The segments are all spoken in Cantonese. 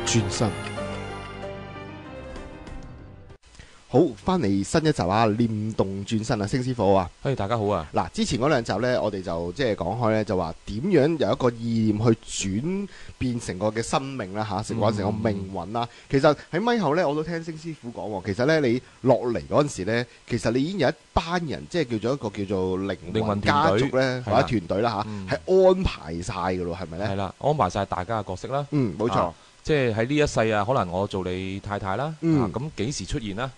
轉身。好，翻嚟新一集啊！念動轉身啊，星師傅啊！大家好啊！嗱，之前嗰兩集呢，我哋就即係講開呢，就話點樣由一個意念去轉變成個嘅生命啦嚇，成個命運啦。其實喺咪後呢，我都聽星師傅講喎。其實呢，你落嚟嗰陣時呢，其實你已經有一班人，即係叫做一個叫做靈魂家族呢，或者團隊啦嚇，係安排晒㗎咯，係咪呢？係啦，安排晒大家嘅角色啦。冇錯。即係喺呢一世啊，可能我做你太太啦。咁幾時出現啦？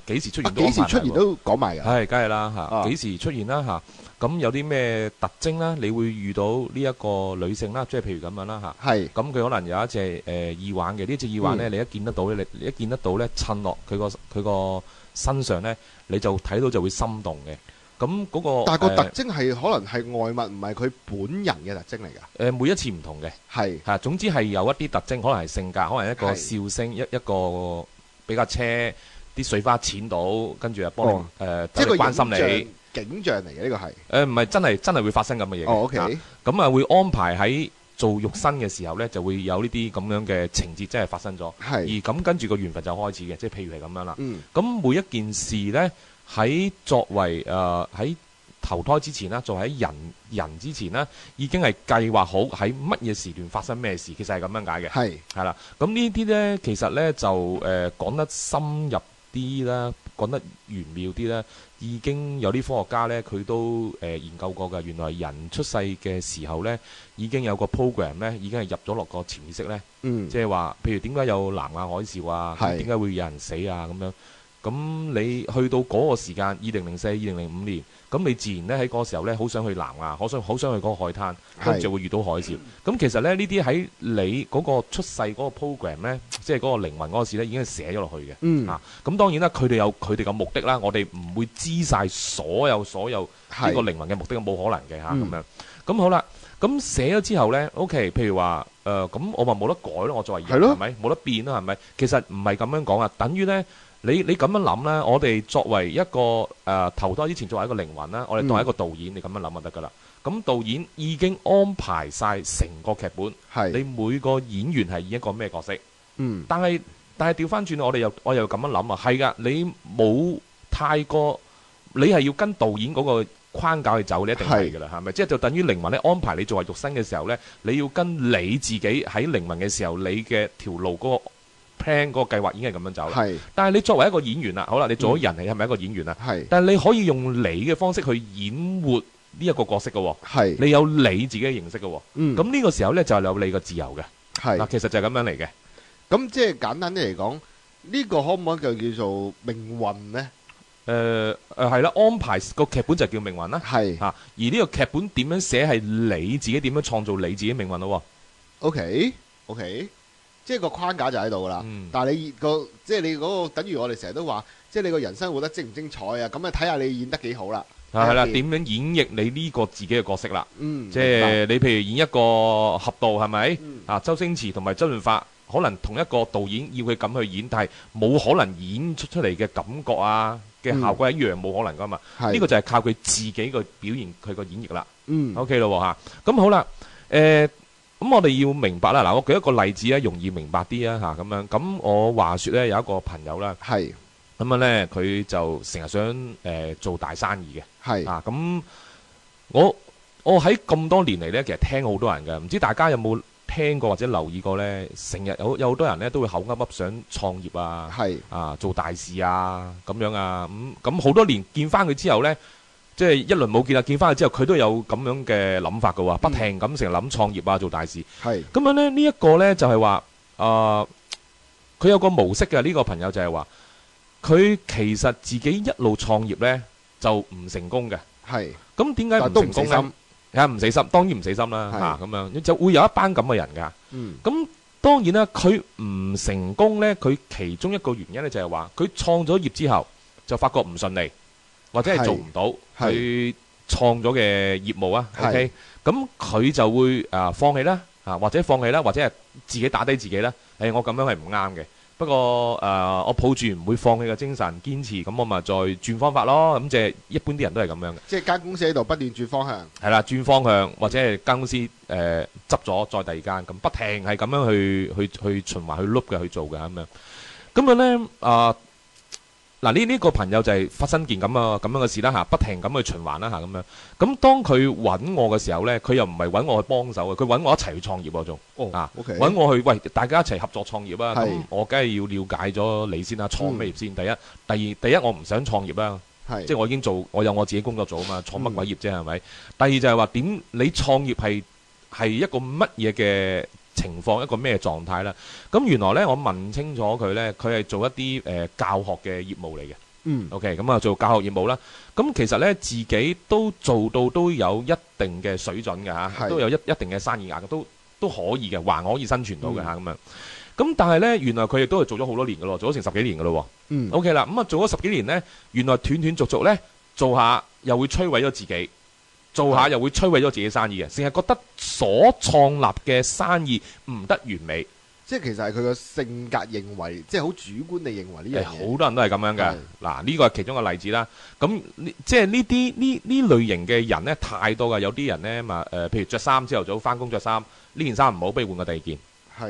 幾時出現都安排埋喎。幾時出現都講埋㗎。係，梗係啦幾時出現啦咁有啲咩特徵啦？你會遇到呢一個女性啦，即係譬如咁樣啦咁佢可能有一隻耳環嘅，呢隻耳環咧，你一見得到咧，你一見得到咧，襯落佢個身上咧，你就睇到就會心動嘅。咁嗰個但係個特徵係可能係外物，唔係佢本人嘅特徵嚟㗎。每一次唔同嘅。係總之係有一啲特徵，可能係性格，可能一個笑聲，一個比較車。啲水花濺到，跟住啊幫你即係關心你景象嚟嘅呢個係唔係真係會發生咁嘅嘢嘅。OK，咁會安排喺做肉身嘅時候咧，就會有呢啲咁樣嘅情節真係發生咗。而咁跟住個緣分就開始嘅，即係譬如係咁樣啦。咁每一件事咧，喺作為喺投胎之前啦，作為喺人之前啦，已經係計劃好喺乜嘢時段發生咩事，其實係咁樣解嘅。係啦，咁呢啲咧其實咧就講得深入啲啦，講得玄妙啲啦，已經有啲科學家咧，佢都研究過㗎。原來人出世嘅時候咧，已經有個 program 咧，已經係入咗落個潛意識咧。即係話，譬如點解有南亞海嘯啊？點解會有人死啊？咁樣。咁你去到嗰個時間，2004、2005年，咁你自然咧喺嗰個時候咧，好想去南亞，好想去嗰個海灘，跟住就會遇到海嘯。咁其實咧，呢啲喺你嗰個出世嗰個 program 咧，即係嗰個靈魂嗰個事咧，已經係寫咗落去嘅。咁當然啦，佢哋有佢哋嘅目的啦，我哋唔會知晒所有呢個靈魂嘅目的，冇可能嘅咁樣。咁好啦，咁寫咗之後咧，OK，譬如話咁我咪冇得改咯，我作為人係咪冇得變啦？係咪？其實唔係咁樣講啊，等於咧。你咁樣諗咧，我哋作為一個投胎之前作為一個靈魂啦，我哋當係一個導演，你咁樣諗就得噶啦。咁導演已經安排晒成個劇本，你每個演員係演一個咩角色？但係調翻轉，我又咁樣諗啊，係噶，你冇太過，你係要跟導演嗰個框架去走，你一定係噶啦，係咪？即係就等於靈魂咧安排你作為肉身嘅時候咧，你要跟你自己喺靈魂嘅時候，你嘅條路嗰個plan 嗰個計劃已經係咁樣走啦，但係你作為一個演員啦，好啦，你做咗人，你係咪一個演員啊？但係你可以用你嘅方式去演活呢一個角色嘅，你有你自己嘅形式嘅，咁呢個時候咧就係有你嘅自由嘅，嗱，其實就係咁樣嚟嘅。咁即係簡單啲嚟講，呢個可唔可以叫做命運呢？係啦，安排個劇本就叫命運啦，而呢個劇本點樣寫係你自己點樣創造你自己命運咯。OK。即係個框架就喺度噶啦，但係你即係你嗰個，等於我哋成日都話，即係你個人生活得精唔精彩啊？咁啊睇下你演得幾好啦。係啦，點樣演繹你呢個自己嘅角色啦？即係你譬如演一個俠盜係咪？周星馳同埋周潤發可能同一個導演要佢咁去演，但係冇可能演出嚟嘅感覺啊嘅效果一樣，冇可能噶嘛。呢個就係靠佢自己個表現，佢個演繹啦。OK 咯嚇，咁好啦，咁我哋要明白啦，嗱，我舉一個例子咧，容易明白啲啊嚇，咁樣。咁我話説咧，有一個朋友啦，咁樣咧，佢就成日想做大生意嘅，咁我喺咁多年嚟咧，其實聽好多人嘅，唔知大家有冇聽過或者留意過咧？成日有好多人咧都會口噏噏想創業啊，做大事啊咁樣啊，咁好多年見翻佢之後咧。即係一輪冇見啦，見翻佢之後，佢都有咁樣嘅諗法嘅喎，不停咁成日諗創業啊，做大事。咁樣咧，呢一個咧就係話，佢有個模式嘅呢個朋友就係話，佢其實自己一路創業咧就唔成功嘅。咁點解唔成功咧？係唔死心，當然唔死心啦嚇咁樣，就會有一班咁嘅人㗎。咁當然啦，佢唔成功咧，佢其中一個原因咧就係話，佢創咗業之後就發覺唔順利。或者係做唔到佢創咗嘅業務啊 ，OK，咁佢就會放棄啦，或者放棄啦，或者係自己打低自己啦。我咁樣係唔啱嘅。不過我抱住唔會放棄嘅精神堅持，咁我咪再轉方法咯。咁即係一般啲人都係咁樣嘅。即係間公司喺度不斷轉方向。係啦，轉方向或者係間公司執咗再第二間，咁不停係咁樣去循環去 loop 嘅去做嘅咁樣。咁樣咧嗱呢個朋友就係發生件咁樣嘅事啦嚇，不停咁去循環啦嚇咁樣。咁當佢揾我嘅時候咧，佢又唔係揾我去幫手嘅，佢揾我一齊去創業嗰種。OK。揾我去喂，大家一齊合作創業啊！咁我梗係要了解咗你先啦，創咩業先？第一我唔想創業啦，即係我已經做，我有我自己工作做啊嘛，創乜鬼業啫係咪？第二就係話點你創業係一個乜嘢嘅情況，一個咩狀態啦？咁原來咧，我問清楚佢咧，佢係做一啲教學嘅業務嚟嘅。OK， 咁啊做教學業務啦。咁其實咧自己都做到都有一定嘅水準嘅嚇，都有一定嘅生意額嘅，都可以嘅，還可以生存到嘅嚇咁樣。咁但係咧，原來佢亦都係做咗好多年嘅咯，做咗成10幾年嘅咯。OK 啦，咁啊做咗10幾年咧，原來斷斷續續咧做下又會摧毀咗自己。做下又會摧毀咗自己生意嘅，成日覺得所創立嘅生意唔得完美，即係其實係佢個性格認為，即係好主觀地認為呢樣嘢。好多人都係咁樣嘅。嗱，呢個係其中一個例子啦。咁即係呢類型嘅人咧太多㗎。有啲人咧譬如着衫朝頭早翻工着衫，呢件衫唔好，不如換個第二件。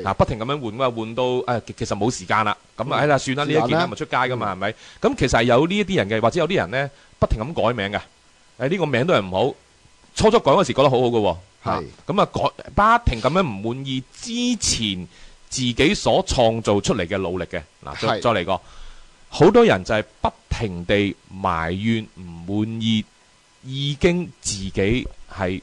嗱，不停咁樣換換到其實冇時間啦。咁啊，啦，算啦，呢一件咪出街㗎嘛，係咪？咁其實係有呢一啲人嘅，或者有啲人咧不停咁改名嘅。呢個名都係唔好。初改嗰時覺得好好嘅，咁啊不停咁樣唔滿意之前自己所創造出嚟嘅努力嘅。嗱，再嚟過，好多人就係不停地埋怨唔滿意，已經自己係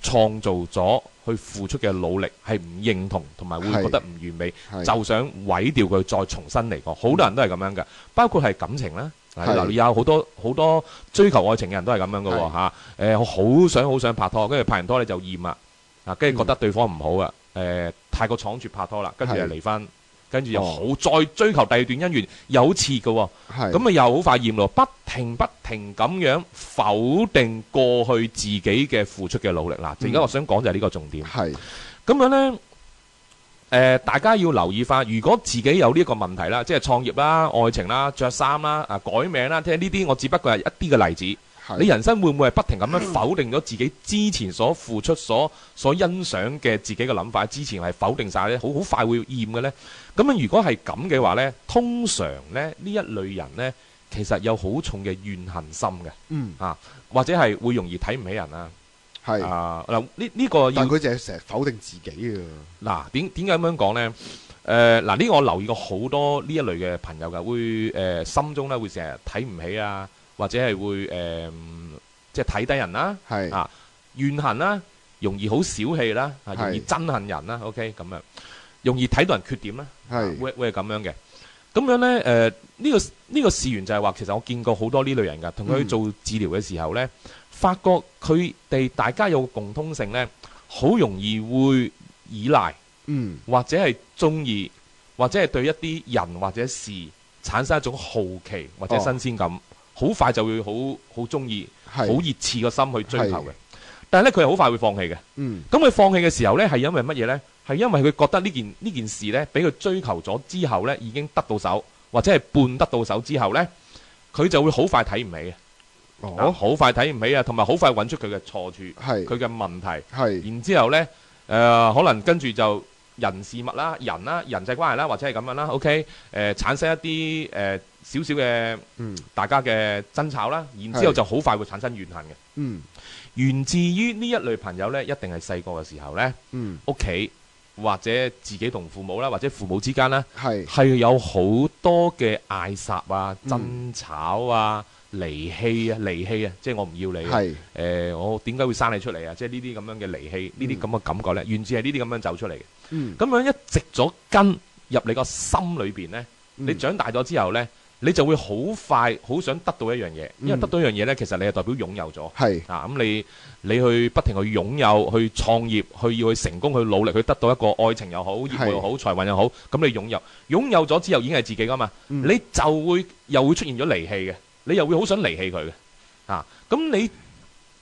創造咗去付出嘅努力係唔認同，同埋會覺得唔完美，就想毀掉佢，再重新嚟過。好多人都係咁樣嘅，包括係感情啦。有好多追求愛情嘅人都係咁樣嘅喎嚇。我好想拍拖，跟住拍完拖你就厭啦，跟住覺得對方唔好啊，太過倉促拍拖啦，跟住又離婚，跟住又好再追求第二段姻緣，又好似嘅喎，咁啊又好快厭咯，不停咁樣否定過去自己嘅付出嘅努力啦。而家我想講就係呢個重點。咁樣呢。大家要留意翻，如果自己有呢一個問題啦，即係創業啦、愛情啦、着衫啦、改名啦，即係呢啲，我只不過係一啲嘅例子。你人生會唔會係不停咁樣否定咗自己之前所付出、所欣賞嘅自己嘅諗法？之前係否定晒咧，好快會厭嘅呢。咁樣如果係咁嘅話呢，通常呢一類人呢，其實有好重嘅怨恨心嘅，或者係會容易睇唔起人啊。呢個，但佢就係成日否定自己嘅。嗱，點解咁樣講呢？呢個我留意過好多呢一類嘅朋友㗎，會心中咧會成日睇唔起啊，或者係會即係睇低人啦，怨恨啦，容易好小氣啦，容易憎恨人啦。OK， 咁樣容易睇到人缺點啦，會係咁樣嘅。咁樣呢，呢個事源就係話，其實我見過好多呢類人㗎，同佢做治療嘅時候呢。發覺佢哋大家有共通性呢，好容易會依賴，或者係中意，或者係對一啲人或者事產生一種好奇或者新鮮感，好快就會好中意，好熱刺個心去追求嘅。但係呢，佢係好快會放棄嘅。咁佢放棄嘅時候呢，係因為乜嘢呢？係因為佢覺得呢件事呢，俾佢追求咗之後呢，已經得到手，或者係半得到手之後呢，佢就會好快睇唔起嘅。好快睇唔起啊，同埋好快揾出佢嘅錯處，佢嘅問題，然之後呢，可能跟住就人事物啦、人際關係啦，或者係咁樣啦 ，OK， 產生一啲少少嘅大家嘅爭吵啦，然之後就好快會產生怨恨嘅。源自於呢一類朋友呢，一定係細個嘅時候呢，屋企或者自己同父母啦，或者父母之間呢，係有好多嘅嗌霎啊、爭吵啊。離棄啊！即係我唔要你，我點解會生你出嚟啊？即係呢啲咁樣嘅離棄，呢啲咁嘅感覺呢，源自係呢啲咁樣走出嚟嘅。咁樣一植咗根入你個心裏邊呢，你長大咗之後呢，你就會好快好想得到一樣嘢，因為得到一樣嘢呢，其實你係代表擁有咗。咁你去不停去擁有、去創業、要去成功、去努力、去得到一個愛情又好、業務又好、財運又好，咁你擁有咗之後已經係自己噶嘛，你就會又會出現咗離棄嘅。你又會好想離棄佢嘅，咁你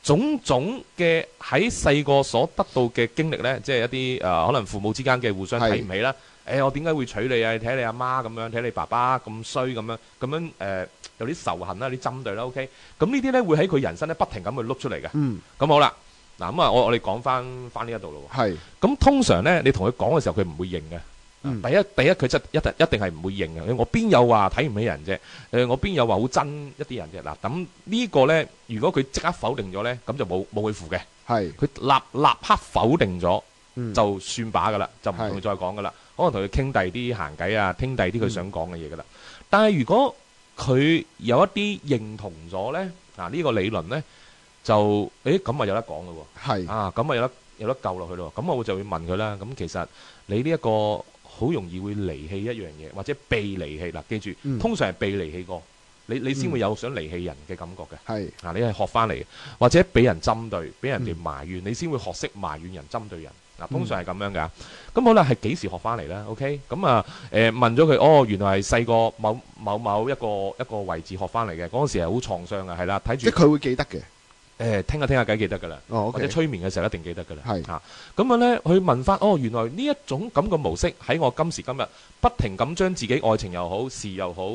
種種嘅喺細個所得到嘅經歷呢，即係一啲可能父母之間嘅互相睇唔起啦，我點解會娶你啊？睇你阿媽咁樣，睇你爸爸咁衰咁樣有啲仇恨啦，有啲針對啦。OK，咁呢啲咧會喺佢人生咧不停咁去碌出嚟嘅。咁好啦，嗱咁啊，我哋講翻呢一度咯。係。咁通常咧，你同佢講嘅時候，佢唔會認嘅。第一佢一定係唔會認嘅。我邊有話睇唔起人啫？我邊有話好憎一啲人啫？嗱，咁呢個咧，如果佢即刻否定咗咧，咁就冇佢符嘅。係。佢立刻否定咗，就算把噶啦，就唔同佢再講噶啦。可能同佢傾第啲閒偈啊，傾第啲佢想講嘅嘢噶啦。但係如果佢有一啲認同咗咧，呢個理論咧就咁咪有得講咯喎。係。咁咪有得救落去咯。咁我就會問佢啦。咁其實你呢一個好容易會離棄一樣嘢，或者被離棄嗱。記住，通常係被離棄過，你先會有想離棄人嘅感覺嘅。係。你係學翻嚟嘅，或者俾人針對，俾人哋埋怨，你先會學識埋怨人、針對人。通常係咁樣㗎。咁好啦，係幾時學翻嚟咧 ？OK， 咁問咗佢，原來係細個某一個位置學翻嚟嘅。嗰陣時係好創傷嘅，係啦，睇住。即係佢會記得嘅。聽下梗係記得㗎啦。或者催眠嘅時候一定記得㗎啦。係。咁咧，佢問翻，原來呢一種咁嘅模式喺我今時今日不停咁將自己愛情又好、事又好、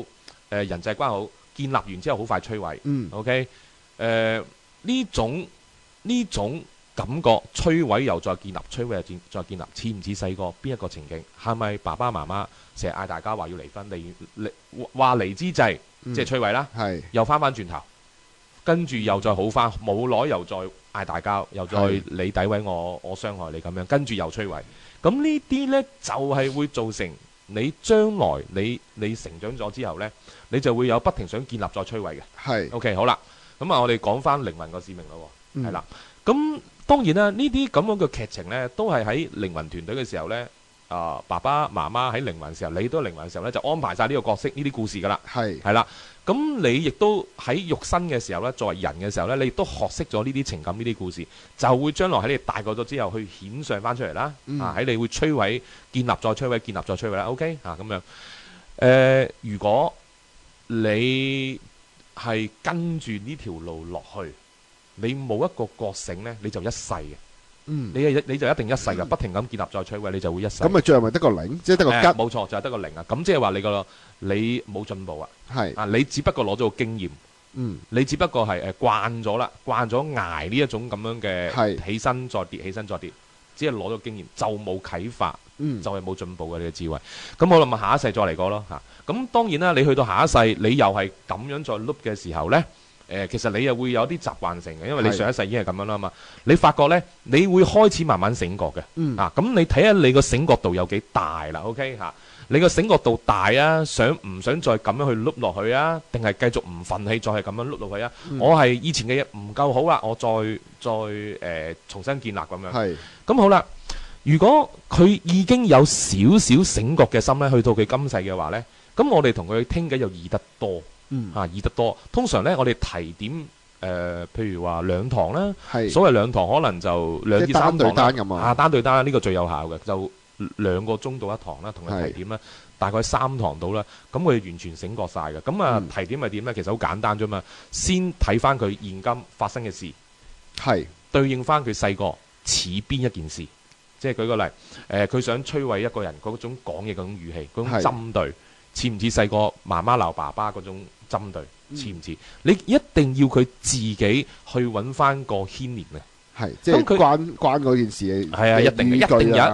人際關係好建立完之後，好快摧毀。OK，呢種感覺摧毀又再建立，摧毀又再建立，似唔似細個邊一個情景？係咪爸爸媽媽成日嗌大家話要離婚，話離之際，即係摧毀啦？係。又翻轉頭，跟住又再好翻，冇耐又再嗌大交，又再你詆毀我，我傷害你咁樣，跟住又摧毀。咁呢啲呢，就係會造成你將來你成長咗之後呢，你就會有不停想建立再摧毀嘅。係。OK， 好啦，咁我哋講翻靈魂個使命咯。係啦，咁。當然啦，呢啲咁樣嘅劇情呢，都係喺靈魂團隊嘅時候呢，爸爸媽媽喺靈魂嘅時候，你都係靈魂嘅時候呢，就安排晒呢個角色呢啲故事噶啦。係啦，咁你亦都喺肉身嘅時候呢，作為人嘅時候呢，你亦都學識咗呢啲情感呢啲故事，就會將來喺你大個咗之後去顯上翻出嚟啦。喺你會摧毀、建立再摧毀、建立再摧毀啦。OK 咁樣。如果你係跟住呢條路落去，你冇一個覺醒呢，你就一世嘅。你就一定一世嘅，不停咁建立再摧毀，你就會一世。咁咪最後咪得個零，即係得個吉。冇錯，就係得個零啊！咁即係話你冇進步啊。係你只不過攞咗個經驗。你只不過係慣咗啦，慣咗捱呢一種咁樣嘅起身再跌，起身再跌，只係攞咗經驗，就冇啟發，就係冇進步嘅你嘅智慧。咁我諗咪下一世再嚟過咯嚇。咁當然啦，你去到下一世，你又係咁樣再碌嘅時候呢。其實你又會有啲習慣性嘅，因為你上一世已經係咁樣啦嘛。你發覺呢，你會開始慢慢醒覺嘅。咁你睇下你個醒覺度有幾大啦？OK 嚇，你個醒覺度大啊，想唔想再咁樣去碌落去啊？定係繼續唔憤氣，再係咁樣碌落去啊？我係以前嘅嘢唔夠好啦，我再重新建立咁樣。係。咁好啦，如果佢已經有少少醒覺嘅心呢，去到佢今世嘅話呢，咁我哋同佢傾偈又易得多。易得多。通常咧，我哋提點譬如話兩堂啦，所謂兩堂可能就2至3堂啦。單對單呢個最有效嘅，就2個鐘到1堂啦，同佢提點啦，大概3堂到啦。咁佢完全醒覺晒嘅。咁提點係點咧？其實好簡單啫嘛。先睇翻佢現今發生嘅事，對應翻佢細個似邊一件事。即係舉個例，佢想摧毀一個人嗰種講嘢嗰種語氣，嗰種針對。似唔似細個媽媽鬧爸爸嗰種針對？似唔似？你一定要佢自己去揾翻個牽連嘅，即係關嗰件事係啊，一定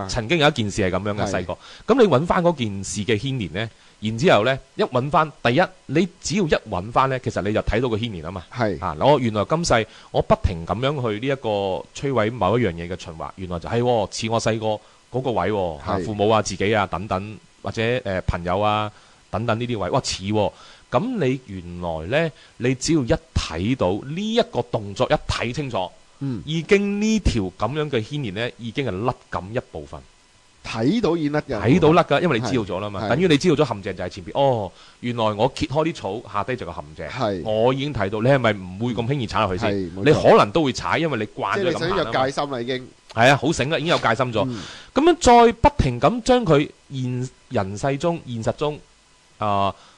曾經有一件事係咁樣嘅細個。咁你揾翻嗰件事嘅牽連呢，然之後呢，一揾翻，第一你只要一揾翻呢，其實你就睇到個牽連啊嘛。我原來今世我不停咁樣去呢一個摧毀某一樣嘢嘅循環，原來就係似我細個嗰個位，父母啊、自己啊等等，或者朋友啊。等等呢啲位，哇似喎！咁你原來呢，你只要一睇到呢一個動作，一睇清楚，已經呢條咁樣嘅牽連呢，已經係甩咁一部分。睇到已甩嘅，睇到甩㗎，因為你知道咗啦嘛。等於你知道咗陷阱就係前邊。原來我揭開啲草，下低就個陷阱。我已經睇到，你係咪唔會咁輕易踩落去先？你可能都會踩，因為你慣咗咁行啦嘛。即係你想有戒心啦，已經係啊，好醒啦，已經有戒心咗。咁樣再不停咁將佢現實中。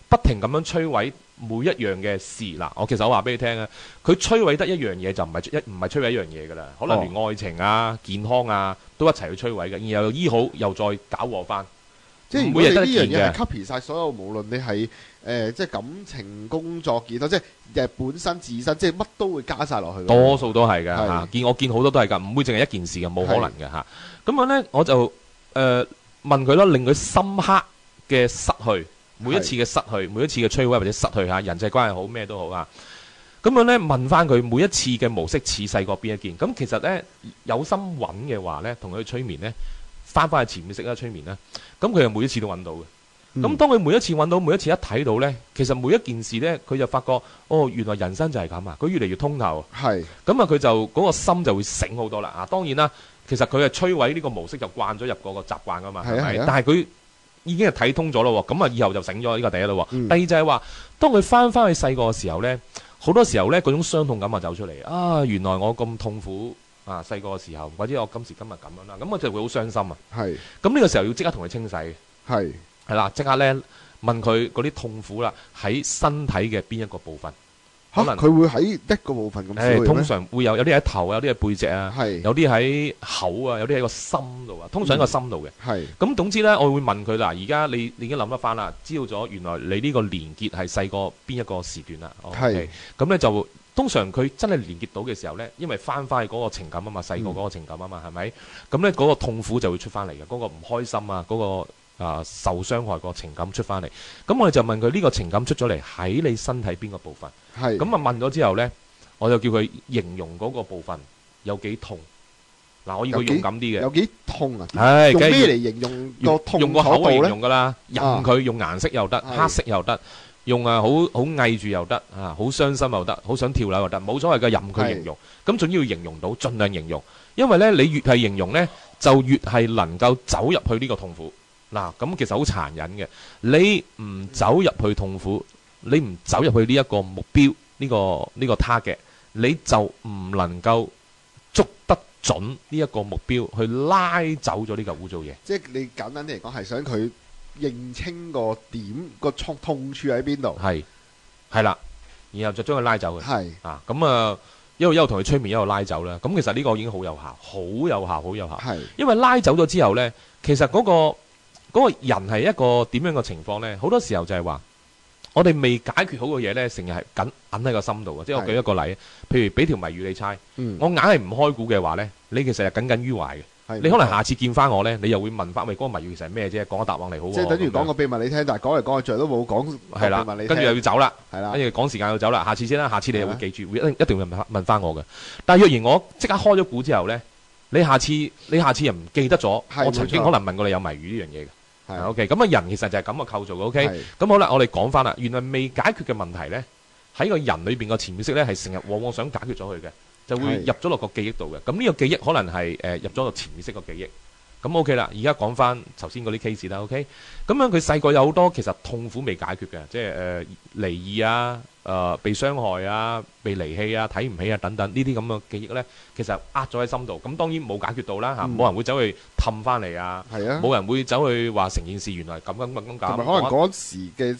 不停咁樣摧毀每一樣嘅事嗱，其實我話俾你聽啊，佢摧毀得一樣嘢就唔係摧毀一樣嘢噶啦，可能連愛情啊、健康啊都一齊去摧毀嘅，然後又醫好又再搞禍翻，即係如果你呢樣嘢係 copy 曬所有，無論你係即係感情、工作、健康，即係本身自身，即係乜都會加曬落去。多數都係嘅嚇，我見好多都係㗎，唔會淨係一件事嘅，冇可能嘅嚇。咁樣咧，我就問佢咯，令佢深刻嘅失去，每一次嘅失去，每一次嘅摧毀或者失去嚇，人際關係好咩都好啊。咁樣咧問翻佢每一次嘅模式似細個邊一件？咁其實咧有心揾嘅話咧，同佢催眠咧，翻去潛意識啦催眠啦，咁佢又每一次都揾到嘅。咁當佢每一次揾到，每一次一睇到咧，其實每一件事咧，佢就發覺哦，原來人生就係咁啊！佢越嚟越通透。係。咁啊，佢就嗰個心就會醒好多啦。啊，當然啦，其實佢係摧毀呢個模式就慣咗入嗰個習慣噶嘛，係咪？但係佢已經係睇通咗咯喎，咁啊以後就醒咗呢個第一咯喎。第二就係話，當佢翻去細個嘅時候咧，好多時候咧嗰種傷痛感啊走出嚟啊，原來我咁痛苦啊，細個嘅時候，或者我今時今日咁樣啦，咁我就會好傷心啊。係。咁呢個時候要即刻同佢清洗。係。係啦，即刻咧問佢嗰啲痛苦啦，喺身體嘅邊一個部分？可能佢會喺一個部分咁。通常會有啲喺頭，有啲喺背脊啊，有啲喺口啊，有啲喺個心度啊。通常喺個心度嘅。係。咁總之咧，我會問佢啦。而家你已經諗得翻啦，知道咗原來你呢個連結係細個邊一個時段啦。係。咁咧就通常佢真係連結到嘅時候咧，因為翻去嗰個情感啊嘛，細個嗰個情感啊嘛，係咪？咁咧嗰個痛苦就會出翻嚟嘅，嗰個唔開心啊，嗰個。受傷害個情感出翻嚟，咁我哋就問佢呢個情感出咗嚟喺你身體邊個部分？係咁啊，問咗之後呢，我就叫佢形容嗰個部分有幾痛。嗱，我要佢勇敢啲嘅。有幾痛啊？係用咩嚟形容個痛？用個口嚟形容㗎啦，任佢用顏色又得，黑色又得，用好翳住又得，好傷心又得，好想跳樓又得，冇所謂嘅，任佢形容。咁仲要形容到，盡量形容，因為呢，你越係形容呢，就越係能夠走入去呢個痛苦。嗱，咁其實好殘忍嘅。你唔走入去痛苦，你唔走入去呢一個目標，呢個 target，你就唔能夠捉得準呢一個目標，去拉走咗呢嚿污糟嘢。即係你簡單啲嚟講，係想佢認清個點個痛處喺邊度。係啦，然後就將佢拉走嘅。係啊，咁啊，一路同佢催眠，一路拉走啦。咁其實呢個已經好有效，好有效，好有效。係，因為拉走咗之後呢，其實嗰個人係一個點樣嘅情況呢？好多時候就係話，我哋未解決好嘅嘢呢，成日係緊喺個心度嘅。即係我舉一個例，譬如俾條謎語你猜，我硬係唔開估嘅話呢，你其實係耿耿於懷嘅。你可能下次見翻我呢，你又會問翻，喂，嗰個謎語其實係咩啫？講個答案嚟好。即係等於講個秘密你聽，但係講嚟講去最後都冇講秘密你聽。跟住又要走啦，跟住趕時間要走啦。下次先啦，下次你又會記住，一定會問翻我嘅。但係若然我即刻開咗估之後呢，你下次又唔記得咗，我曾經可能問過你有謎語呢樣嘢嘅。OK， 咁啊人其實就係咁嘅構造嘅。OK， 咁好啦，我哋講翻啦。原來未解決嘅問題呢，喺個人裏邊個潛意識呢，係成日往往想解決咗佢嘅，就會入咗落個記憶度嘅。咁呢個記憶可能係入咗個潛意識個記憶。咁 OK 啦，而家講翻頭先嗰啲 case 啦。OK， 咁樣佢細個有好多其實痛苦未解決嘅，即係離異啊、被傷害啊、被離棄啊、睇唔起啊等等呢啲咁嘅記憶呢，其實壓咗喺心度。咁當然冇解決到啦嚇，冇人會走去氹翻嚟啊，冇人會走去話成件事原來咁。同埋可能嗰時嘅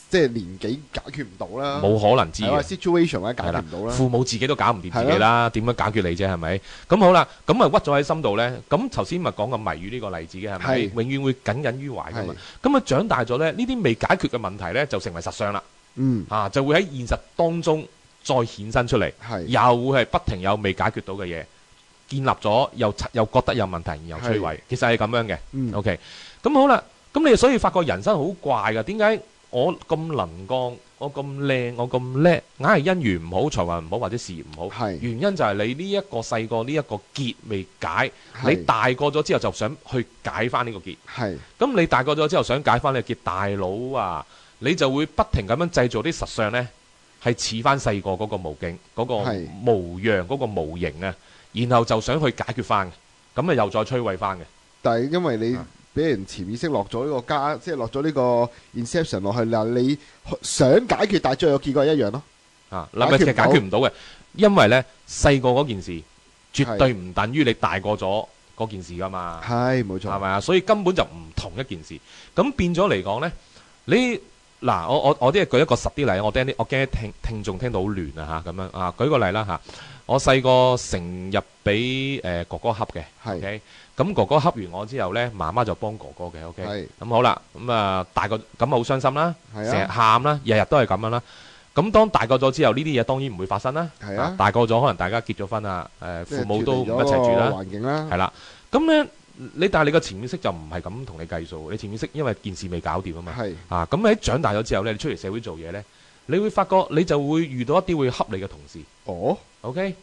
即係年紀解決唔到啦，冇可能知嘅 situation 咧解決唔到啦，父母自己都搞唔掂自己啦，點樣解決你啫？係咪？咁好啦，咁啊屈咗喺心度咧。咁頭先咪講個謎語呢個例子嘅係咪？永遠會耿耿於懷㗎嘛。咁啊長大咗咧，呢啲未解決嘅問題咧就成為實相啦。就會喺現實當中再衍生出嚟，又會係不停有未解決到嘅嘢建立咗，又覺得有問題，然後摧毀。其實係咁樣嘅。OK，咁好啦，咁你所以發覺人生好怪㗎。點解？我咁能幹，我咁靚，我咁叻，硬係姻緣唔好，財運唔好，或者事業唔好。原因就係你呢一個細個呢一個結未解，你大個咗之後就想去解翻呢個結。咁你大個咗之後想解翻呢個結，大佬啊，你就會不停咁樣製造啲實相呢，係似翻細個嗰個模景、嗰個模樣、嗰個模型啊，然後就想去解決翻，咁啊又再摧毀翻嘅。但係因為你俾人潛意識落咗呢個即係落咗呢個 inception 落去啦。你想解決，但係最後結果一樣咯。其實解決唔到嘅，因為呢細個嗰件事絕對唔等於你大個咗嗰件事噶嘛。係冇錯，係咪啊？所以根本就唔同一件事。咁變咗嚟講呢，你我啲係舉一個實啲例，我驚啲聽眾聽到好亂啊嚇咁樣啊。舉個例啦嚇，我細個成日俾哥哥恰嘅，OK。咁哥哥恰完我之後呢，媽媽就幫哥哥嘅，OK。咁好啦，咁大個咁好傷心啦，成日喊啦，日日都係咁樣啦。咁當大個咗之後，呢啲嘢當然唔會發生啦。大個咗可能大家結咗婚啊，父母都唔一齊住啦，環境啦，係啦。咁呢，但係你個潛意識就唔係咁同你計數，你潛意識因為件事未搞掂啊嘛。咁喺長大咗之後呢，你出嚟社會做嘢呢，你會發覺你就會遇到一啲會恰你嘅同事。OK，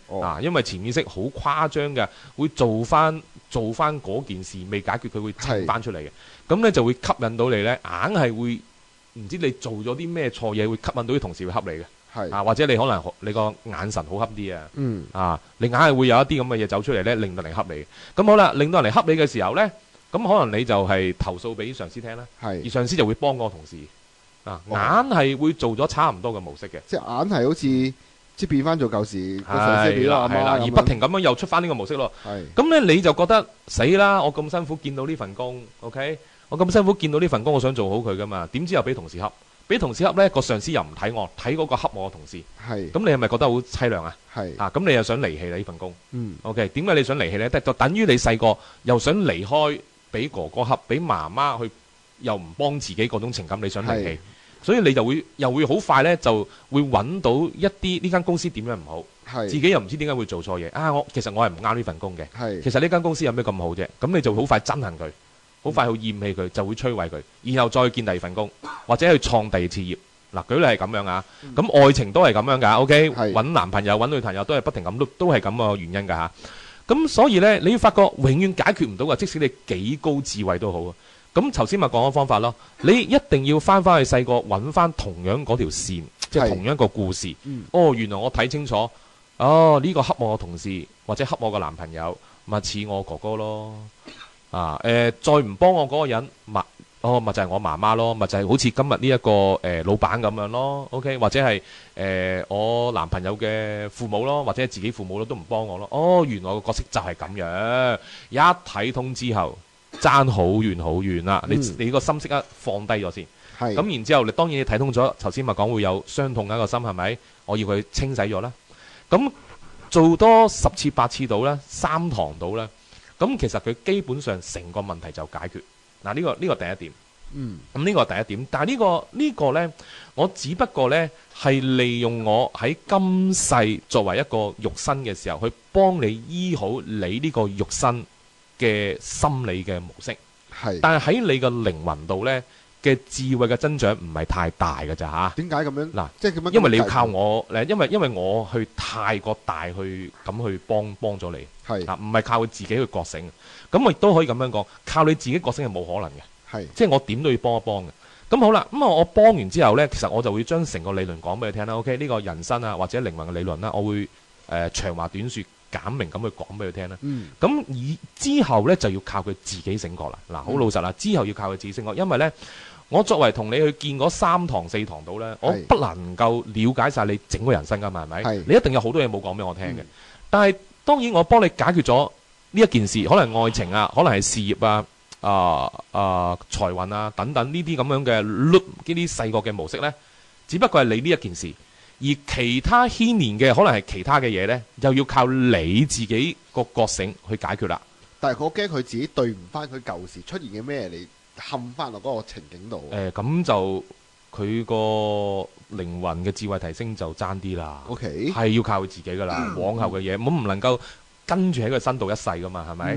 因為潛意識好誇張嘅，會做翻嗰件事未解決，佢會呈翻出嚟嘅。咁呢就會吸引到你呢，硬係會唔知你做咗啲咩錯嘢，會吸引到啲同事會恰你嘅。或者你可能你個眼神好恰啲啊。你硬係會有一啲咁嘅嘢走出嚟呢，令到人恰你。咁好啦，令到人嚟恰你嘅時候呢，咁可能你就係投訴俾上司聽啦。而上司就會幫嗰個同事。硬係會做咗差唔多嘅模式嘅。即係硬係好似。即係變翻做舊時個上司變咗阿媽咁樣，而不停咁樣又出翻呢個模式咯。咁咧你就覺得死啦！我咁辛苦見到呢份工 ，OK？ 我咁辛苦見到呢份工，我想做好佢噶嘛？點知又俾同事恰，俾同事恰咧個上司又唔睇我，睇嗰個恰我嘅同事。咁你係咪覺得好凄涼啊？咁你又想離棄啦呢份工？OK？ 點解你想離棄咧？就等於你細個又想離開，俾哥哥恰，俾媽媽去，又唔幫自己嗰種情感，你想離棄。所以你就又會好快呢，就會揾到一啲呢間公司點樣唔好，自己又唔知點解會做錯嘢。其實我係唔啱呢份工嘅。其實呢間公司有咩咁好啫？咁你就好快憎恨佢，好快去厭棄佢，就會摧毀佢，然後再見第二份工，或者去創第二次業。嗱，舉例係咁樣啊。咁愛情都係咁樣㗎。OK， 揾男朋友揾女朋友都係不停咁都係咁個原因㗎嚇。咁所以呢，你要發覺永遠解決唔到㗎，即使你幾高智慧都好啊。咁頭先咪講咗方法咯，你一定要翻去細個揾翻同樣嗰條線，即係同樣一個故事。原來我睇清楚，呢個恰我嘅同事或者恰我嘅男朋友，咪似我哥哥咯。再唔幫我嗰個人，咪就係我媽媽咯，咪就係好似今日呢一個老闆咁樣咯。OK， 或者係我男朋友嘅父母咯，或者係自己父母都唔幫我咯。原來個角色就係咁樣，一睇通之後。爭好遠好遠啦！你個心即刻放低咗先，咁然之後你當然你睇通咗，頭先咪講會有傷痛嘅一個心係咪？我要佢清洗咗啦。咁做多10次8次到啦，3堂到啦，咁其實佢基本上成個問題就解決。嗱，呢個第一點。咁呢個第一點，但係呢個呢，我只不過呢係利用我喺今世作為一個肉身嘅時候，去幫你醫好你呢個肉身嘅心理嘅模式，但係喺你嘅靈魂度呢嘅智慧嘅增長唔係太大嘅咋嚇？點解咁樣？嗱，即係咁樣，因為你要靠我，因為我去太過大去咁去幫咗你，唔係靠佢自己去覺醒。咁我亦都可以咁樣講，靠你自己覺醒係冇可能嘅，即係我點都要幫一幫嘅。咁好啦，咁我幫完之後呢，其實我就會將成個理論講俾你聽啦。OK， 呢個人生啊或者靈魂嘅理論啦，我會長話短説。簡明咁去講俾佢聽啦，咁之後呢，就要靠佢自己醒覺啦。嗱，好老實啦，之後要靠佢自己醒覺，因為呢，我作為同你去見嗰3堂4堂到呢，我不能夠了解晒你整個人生噶嘛，係咪？你一定有好多嘢冇講俾我聽嘅。但係當然我幫你解決咗呢一件事，可能愛情啊，可能係事業啊、財運啊等等呢啲咁樣嘅呢啲細個嘅模式呢，只不過係你呢一件事。而其他牽連嘅可能係其他嘅嘢呢，又要靠你自己個覺醒去解決啦。但係我驚佢自己對唔翻佢舊時出現嘅咩嚟冚翻落嗰個情景度。咁就佢個靈魂嘅智慧提升就爭啲啦。OK， 係要靠佢自己噶啦。往後嘅嘢，我唔能夠跟住喺佢身度一世噶嘛，係咪？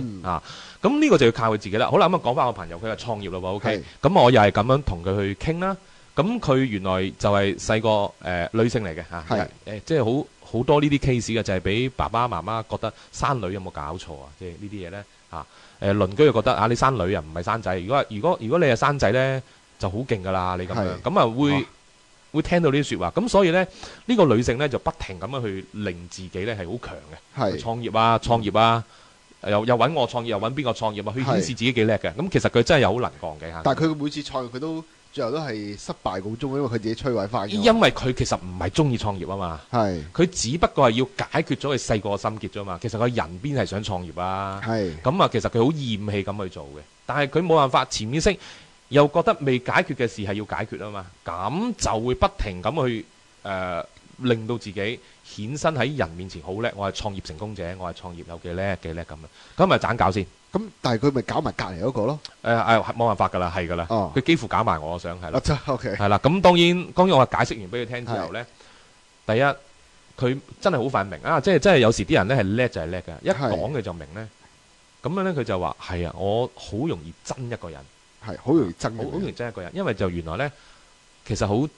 咁呢個就要靠佢自己啦。好啦，咁講翻我朋友，佢係創業咯喎。OK， 咁我又係咁樣同佢去傾啦。咁佢原來就係細個女性嚟嘅嚇，即係好多呢啲 case 嘅，就係俾爸爸媽媽覺得生女有冇搞錯啊？即係呢啲嘢咧嚇，鄰居又覺得你生女啊唔係生仔，如果你係生仔咧就好勁噶啦，你咁樣咁啊會聽到呢啲説話，咁所以咧呢個女性咧就不停咁樣去令自己咧係好強嘅，創業啊，又揾我創業，又揾邊個創業啊，去顯示自己幾叻嘅，咁其實佢真係有好能幹嘅嚇。但係佢每次創業佢都最後都係失敗告終，因為佢自己摧毀翻。因為佢其實唔係中意創業啊嘛，佢只不過係要解決咗佢細個嘅心結啫嘛。其實個人邊係想創業啊？咁啊，其實佢好厭棄咁去做嘅。但係佢冇辦法，潛意識又覺得未解決嘅事係要解決啊嘛。咁就會不停咁去令到自己顯身喺人面前好叻，我係創業成功者，我係創業有幾叻幾叻咁啊，咁咪盞搞先。咁但係佢咪搞埋隔離嗰個咯？冇辦法㗎啦，係㗎啦，佢幾乎搞埋我想係啦，係啦。咁當然我解釋完俾佢聽之後咧，第一佢真係好快明啊，即係真係有時啲人咧係叻就係叻嘅，一講佢就明咧。咁樣咧佢就話係啊，我好容易憎一個人，係好容易憎，好容易憎一個人，因為就原來咧其實好憎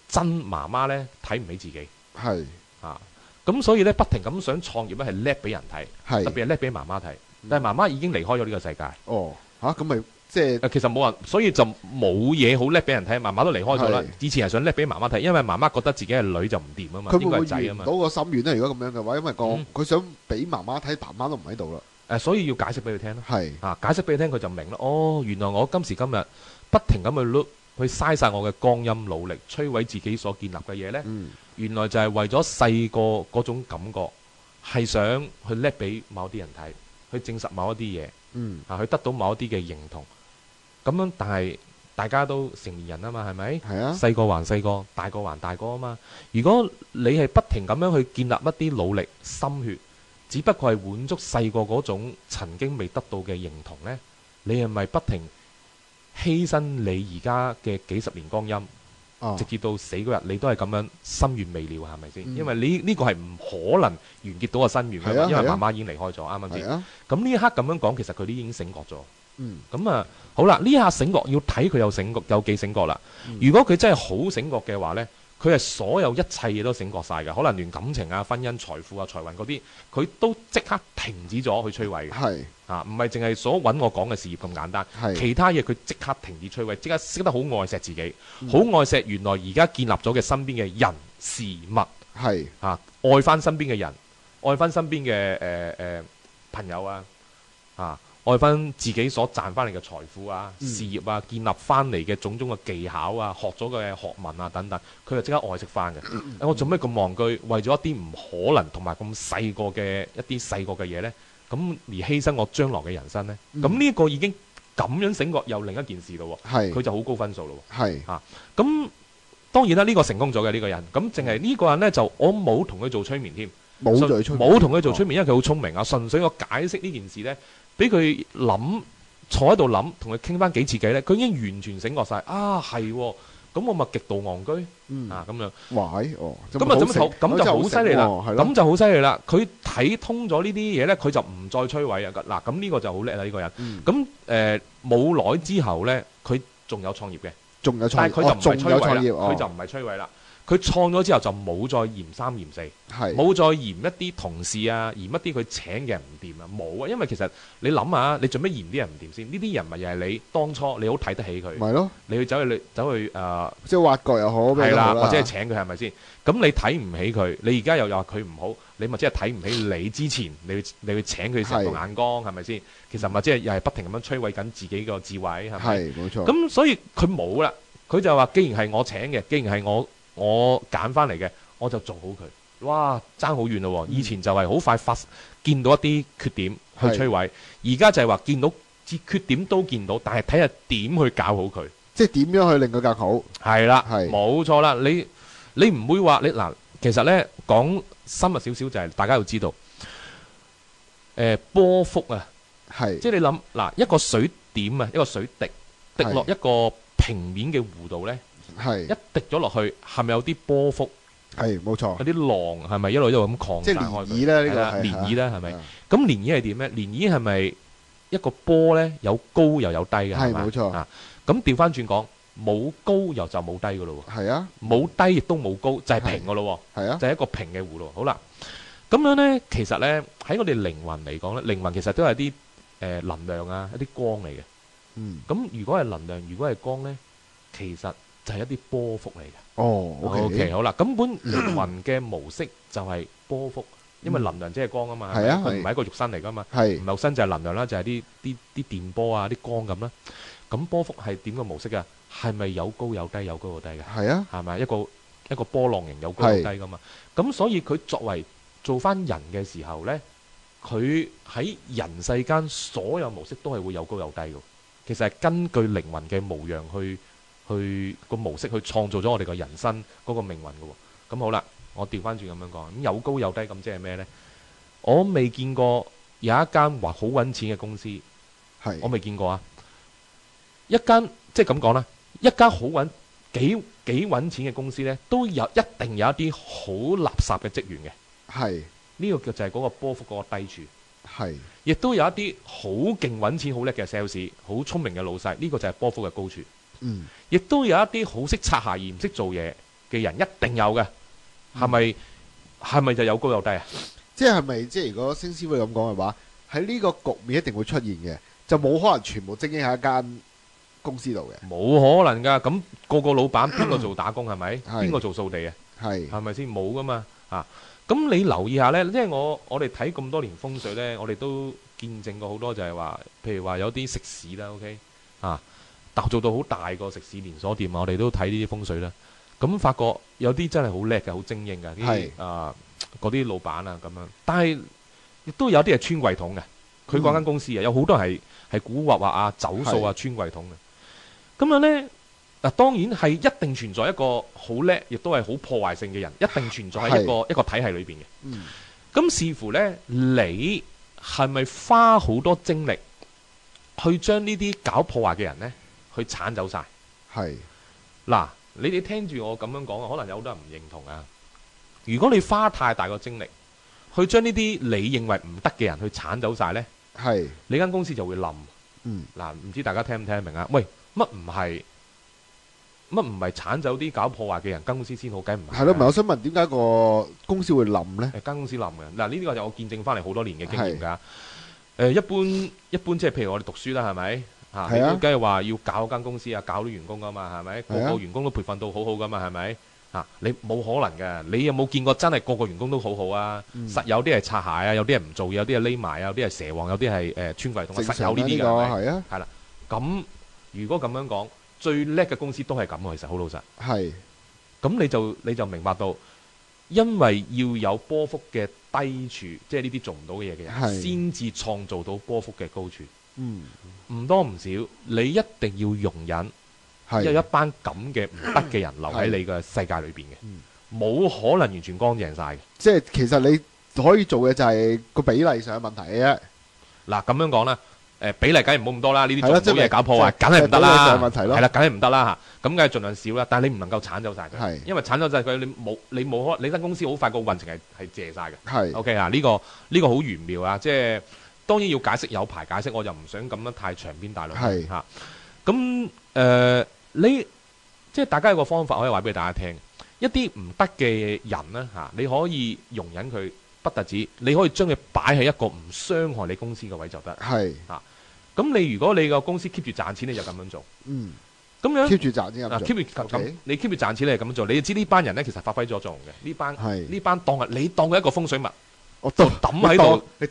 媽媽咧睇唔起自己，係啊，咁所以咧不停咁想創業咧係叻俾人睇，特別係叻俾媽媽睇，但係媽媽已經離開咗呢個世界。哦，嚇咁咪即係其實冇人，所以就冇嘢好叻俾人睇，媽媽都離開咗啦。以前係想叻俾媽媽睇，因為媽媽覺得自己係女就唔掂啊嘛，應該係仔啊嘛。佢會唔會圓到個心願咧？如果咁樣嘅話，因為佢想俾媽媽睇，爸媽都唔喺度啦。所以要解釋俾佢聽咯。係解釋俾佢聽，佢就明啦。哦，原來我今時今日不停咁去嘥晒我嘅光陰努力，摧毀自己所建立嘅嘢呢。原來就係為咗細個嗰種感覺，係想去叻俾某啲人睇，去證實某一啲嘢，去得到某一啲嘅認同。咁樣，但係大家都成年人啊嘛，係咪？係啊。細個還細個，大個還大個啊嘛。如果你係不停咁樣去建立一啲努力、心血，只不過係滿足細個嗰種曾經未得到嘅認同呢，你係咪不停犧牲你而家嘅幾十年光陰，直至到死嗰日，你都係咁樣心願未了，係咪先？因為呢個係唔可能完結到個心願㗎嘛，因為媽媽已經離開咗，啱唔啱先？咁呢一刻咁樣講，其實佢都已經醒覺咗。咁啊，好啦，呢一下醒覺要睇佢有幾醒覺啦。如果佢真係好醒覺嘅話呢，佢係所有一切嘢都醒覺晒嘅，可能連感情啊、婚姻、財富啊、財運嗰啲，佢都即刻停止咗去摧毀嘅。係啊，唔係淨係所揾我講嘅事業咁簡單。其他嘢佢即刻停止摧毀，即刻識得好愛錫自己，好愛錫原來而家建立咗嘅身邊嘅人事物。係啊，愛翻身邊嘅人，愛翻身邊嘅朋友啊。愛翻自己所賺翻嚟嘅財富啊、事業啊、建立翻嚟嘅種種嘅技巧啊、學咗嘅學問啊等等，佢就即刻愛惜翻嘅。我做咩咁戇居？為咗一啲唔可能同埋咁細個嘅一啲細個嘅嘢呢，咁而犧牲我將來嘅人生呢？咁呢個已經咁樣醒覺，又另一件事咯。佢就好高分數咯。咁當然啦，呢個成功咗嘅呢個人，咁淨係呢個人呢，就我冇同佢做催眠添，冇同佢做催眠，因為佢好聰明啊。純粹我解釋呢件事呢，俾佢諗，坐喺度諗，同佢傾翻幾次偈咧，佢已經完全醒覺晒。啊，係喎，咁我咪極度戇居啊咁樣。咁就好犀利啦，咁就好犀利啦。佢睇通咗呢啲嘢咧，佢就唔再摧毀啊。嗱，咁呢個就好叻啦呢個人。咁冇耐之後咧，佢仲有創業嘅，但係佢就唔係摧毀啦，佢就唔係摧毀啦。佢創咗之後就冇再嫌三嫌四，冇再嫌一啲同事啊，嫌一啲佢請嘅人唔掂啊，冇啊，因為其實你諗下，你做咩嫌啲人唔掂先？呢啲人咪又係你當初你好睇得起佢，咪咯？你去走去即係挖角又好，係啦，或者係請佢係咪先？咁你睇唔起佢，你而家又話佢唔好，你咪即係睇唔起你之前，你去請佢成個眼光係咪先？其實咪即係又係不停咁樣摧毀緊自己個智慧係咪？係冇錯。咁所以佢冇啦，佢就話：既然係我請嘅，既然係我揀翻嚟嘅，我就做好佢。哇，爭好遠咯！以前就係好快見到一啲缺點去摧毀，而家就係話見到缺點都見到，但係睇下點去搞好佢，即係點樣去令佢更好。係啦，冇錯啦。你唔會話你嗱，其實呢講深入少少就係大家要知道，波幅啊，即係你諗嗱，一個水點啊，一個水滴落一個平面嘅湖度呢。一滴咗落去，係咪有啲波幅？係冇錯，有啲浪係咪一路咁擴散開？即係漣漪咧，呢個係漣漪咧，係咪？咁漣漪係點咧？漣漪係咪一個波咧？有高又有低嘅，係冇錯啊。咁調翻轉講，冇高又就冇低噶咯喎。係啊，冇低亦都冇高，就係平噶咯喎。係啊，就係一個平嘅湖咯。好啦，咁樣咧，其實咧喺我哋靈魂嚟講咧，靈魂其實都係啲能量啊，一啲光嚟嘅。咁如果係能量，如果係光咧，其實就係一啲波幅嚟嘅。哦，OK，好啦，咁本靈魂嘅模式就係波幅，因為能量即係光啊嘛，係啊，佢唔係一個肉身嚟噶嘛，唔係肉身就係能量啦，就係啲電波啊，啲光咁啦。咁波幅係點個模式啊？係咪有高有低，有高有低嘅？係啊，係咪一個波浪形有高有低噶嘛？咁所以佢作為做翻人嘅時候咧，佢喺人世間所有模式都係會有高有低嘅。其實係根據靈魂嘅模樣去個模式去創造咗我哋個人生嗰個命運嘅喎。咁好啦，我調翻轉咁樣講，咁有高有低，咁即係咩呢？我未見過有一間話好揾錢嘅公司，我未見過啊！一間即係咁講啦，一間好揾幾揾錢嘅公司呢，都一定有一啲好垃圾嘅職員嘅。呢個就係嗰個波幅嗰個低處。亦都有一啲好勁揾錢好叻嘅 sales， 好聰明嘅老細，呢個就係波幅嘅高處。亦都有一啲好識擦鞋而唔識做嘢嘅人，一定有嘅。係咪就有高有低啊？即係咪即係如果星師傅咁講嘅話，喺呢個局面一定會出現嘅，就冇可能全部精英喺一間公司度嘅，冇可能㗎。咁個個老闆邊個做打工係咪？邊個做掃地啊？係咪先？冇㗎嘛啊！咁你留意下呢，即係我哋睇咁多年風水呢，我哋都見證過好多就係話，譬如話有啲食肆啦 ，OK 啊，但做到好大個食肆連鎖店啊，我哋都睇呢啲風水啦。咁發覺有啲真係好叻嘅，好精英嘅，嗰啲老闆啊咁樣。但係亦都有啲係穿櫃桶嘅，佢嗰間公司啊，有好多係古惑啊、走數啊、穿櫃桶嘅。咁樣呢。嗱，當然係一定存在一個好叻，亦都係好破壞性嘅人，一定存在喺一個體系裏邊嘅。咁視乎呢，你係咪花好多精力去將呢啲搞破壞嘅人呢去剷走晒？嗱，你哋聽住我咁樣講，可能有好多人唔認同啊。如果你花太大個精力去將呢啲你認為唔得嘅人去剷走晒呢，你間公司就會冧。嗱，唔知大家聽唔聽得明啊？喂，乜唔係剷走啲搞破壞嘅人，間公司先好？梗唔係。係咯，唔係我想問點解個公司會冧呢？間公司冧嘅嗱，呢啲就我見證翻嚟好多年嘅經驗㗎。一般即係譬如我哋讀書啦，係咪嚇？你梗係話要搞間公司啊，搞啲員工㗎嘛，係咪？個個員工都培訓到好好㗎嘛，係咪嚇？你冇可能嘅。你有冇見過真係個個員工都好好啊？實有啲係擦鞋啊，有啲係唔做嘢，有啲係匿埋啊，有啲係蛇王，有啲係穿櫃桶，實有呢啲㗎。係啊，係啦。咁如果咁樣講，最叻嘅公司都係咁嘅，其實好老實。咁你就明白到，因為要有波幅嘅低處，即係呢啲做唔到嘅嘢嘅人，先至創造到波幅嘅高處。唔多唔少，你一定要容忍，有一班咁嘅唔得嘅人留喺你嘅世界裏邊嘅，冇可能完全乾淨晒嘅。即係其實你可以做嘅就係個比例上嘅問題嘅啫。嗱，咁樣講啦。比例梗係唔好咁多啦，呢啲做唔到嘢搞破壞，梗係唔得啦。係啦，梗係唔得啦嚇。咁梗係盡量少啦，但係你唔能夠剷走晒佢，因為剷走晒佢，你冇可能，你間公司好快個運程係謝晒嘅。OK 啊，呢個好玄妙啊，即係當然要解釋有排解釋，我就唔想咁樣太長篇大論嚇。咁你即係大家有個方法可以話俾大家聽，一啲唔得嘅人咧嚇，你可以容忍佢。不特止，你可以將佢擺喺一個唔傷害你公司嘅位就得。咁你如果你個公司 keep 住賺錢，你就咁樣做。咁樣 keep 住賺錢咁做。你 keep 住賺錢，你係咁樣做。你就知呢班人咧，其實發揮咗作用嘅。呢班當係你當佢一個風水物，我就抌喺度。你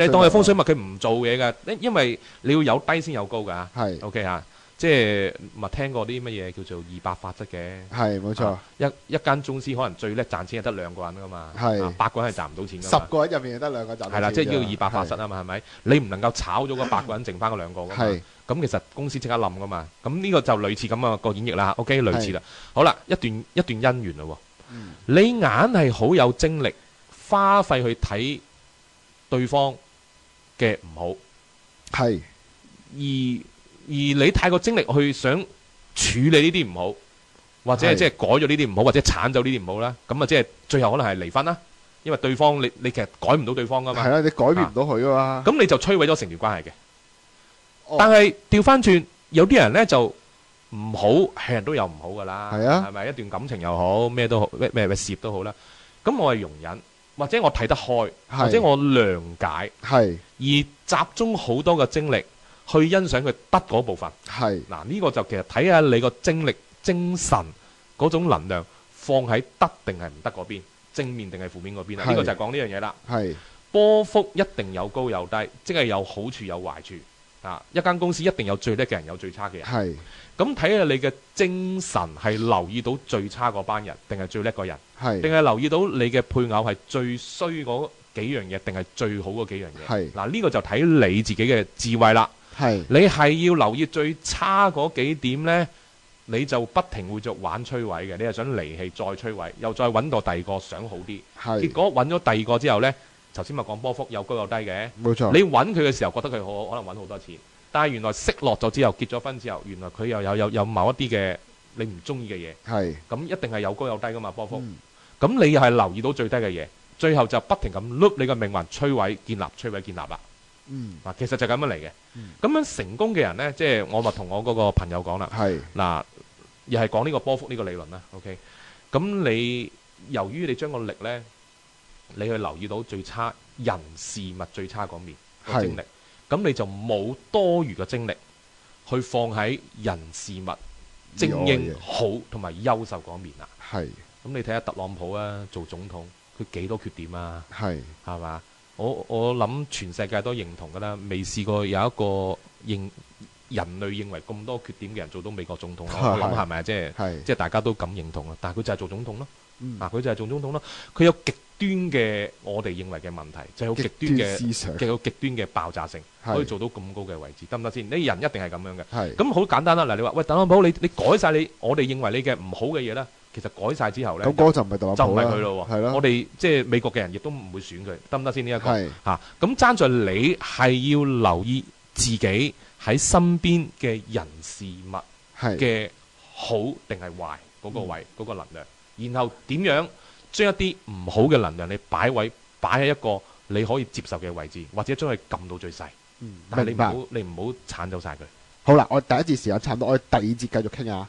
當佢風水物，佢唔做嘢㗎。因為你要有低先有高㗎。OK 嚇。即係咪聽過啲乜嘢叫做200法則嘅？係冇錯。一間公司可能最叻賺錢係得2個人㗎嘛。8個人係賺唔到錢㗎嘛。10個人入面係得2個賺到錢。係啦，即係叫200法則啊嘛，係咪？你唔能夠炒咗嗰8個人，剩翻嗰2個㗎嘛。咁其實公司即刻冧㗎嘛。咁呢個就類似咁嘅個演繹啦。OK，類似啦。好啦，一段姻緣咯。你硬係好有精力，花費去睇對方嘅唔好。而你太過精力去想處理呢啲唔好，或者係即係改咗呢啲唔好，或者剷走呢啲唔好啦，咁啊即係最後可能係離婚啦，因為對方你其實改唔到對方噶嘛。係啦，你改變唔到佢噶嘛。咁你就摧毀咗成段關係嘅。但係調翻轉，有啲人咧就唔好，係人都有唔好噶啦。係啊，係咪一段感情又好，咩都好，咩事業都好啦。咁我係容忍，或者我睇得開，或者我諒解，而集中好多嘅精力。去欣賞佢得嗰部分，嗱呢個就其實睇下你個精力、精神嗰種能量放喺得定係唔得嗰邊，正面定係負面嗰邊啊？呢個就係講呢樣嘢啦。波幅一定有高有低，即係有好處有壞處啊！一間公司一定有最叻嘅人，有最差嘅人。咁睇下你嘅精神係留意到最差嗰班人，定係最叻嗰人？定係留意到你嘅配偶係最衰嗰幾樣嘢，定係最好嗰幾樣嘢？嗱呢個就睇你自己嘅智慧啦。你係要留意最差嗰幾點呢？你就不停會做玩摧毀嘅，你係想離棄再摧毀，又再揾個第二個想好啲，結果揾咗第二個之後呢，頭先咪講波幅有高有低嘅，冇錯。你揾佢嘅時候覺得佢好，可能揾好多錢，但係原來息落咗之後，結咗婚之後，原來佢又有某一啲嘅你唔中意嘅嘢，係咁一定係有高有低噶嘛波幅，咁你又係留意到最低嘅嘢，最後就不停咁碌你嘅命運摧毀建立，摧毀建立啦。嗱，其實就咁樣嚟嘅。咁樣成功嘅人呢，即係我咪同我嗰個朋友講啦。嗱，又係講呢個波幅呢個理論啦。OK，咁你由於你將個力呢，你去留意到最差人事物最差嗰面個精力，咁你就冇多餘嘅精力去放喺人事物精英好同埋優秀嗰面啦。咁你睇下特朗普啊，做總統佢幾多缺點啊？係嘛？我諗全世界都認同㗎啦，未試過有一個人類認為咁多缺點嘅人做到美國總統。我諗係咪啊？即係大家都咁認同啊。但係佢就係做總統咯。佢就係做總統咯。佢有極端嘅我哋認為嘅問題，就係有極端嘅思想，有極端嘅爆炸性，可以做到咁高嘅位置，得唔得先？你人一定係咁樣嘅。咁好簡單啦。嗱，你話喂特朗普，你改晒我哋認為你嘅唔好嘅嘢啦。其實改晒之後咧，咁嗰就唔係特朗普啦，就唔係佢咯喎。我哋即係美國嘅人亦都唔會選佢，得唔得先？呢一個咁爭在你係要留意自己喺身邊嘅人事物嘅好定係壞嗰個位嗰個能量，然後點樣將一啲唔好嘅能量你擺喺一個你可以接受嘅位置，或者將佢撳到最細。但係你唔好鏟走晒佢。好啦，我第一節時間差唔多，我哋第二節繼續傾下。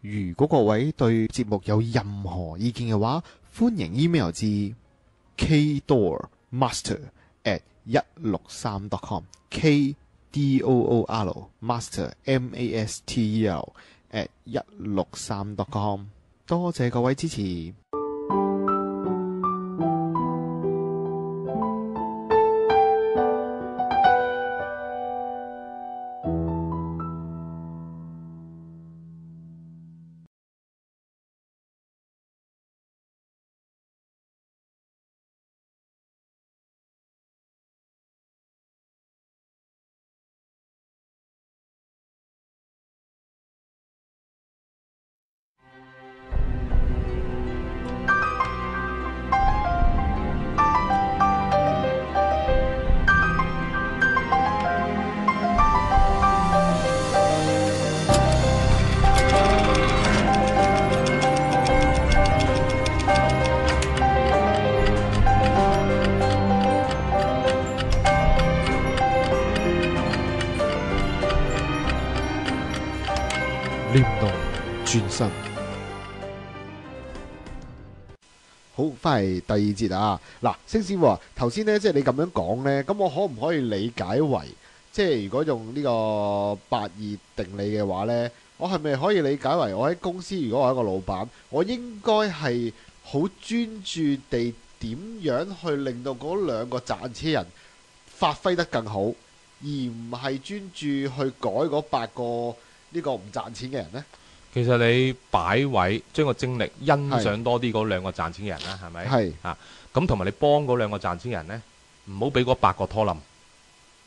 如果各位對節目有任何意見嘅話，歡迎 email 至 kdoormaster@163.com KDOOR master MASTER@163.com。 多謝各位支持。念動轉身。好，翻嚟第二節啊！嗱，星師傅啊，頭先呢，即係你咁樣講呢，咁我可唔可以理解為，即係如果用呢個8·2定理嘅話呢，我係咪可以理解為我喺公司，如果我係一個老闆，我應該係好專注地點樣去令到嗰兩個賺錢人發揮得更好，而唔係專注去改嗰8個呢個唔賺錢嘅人呢？其實你擺位將個精力欣賞多啲嗰兩個賺錢嘅人啦，係咪？係啊，咁同埋你幫嗰兩個賺錢人呢，唔好俾嗰8個拖冧。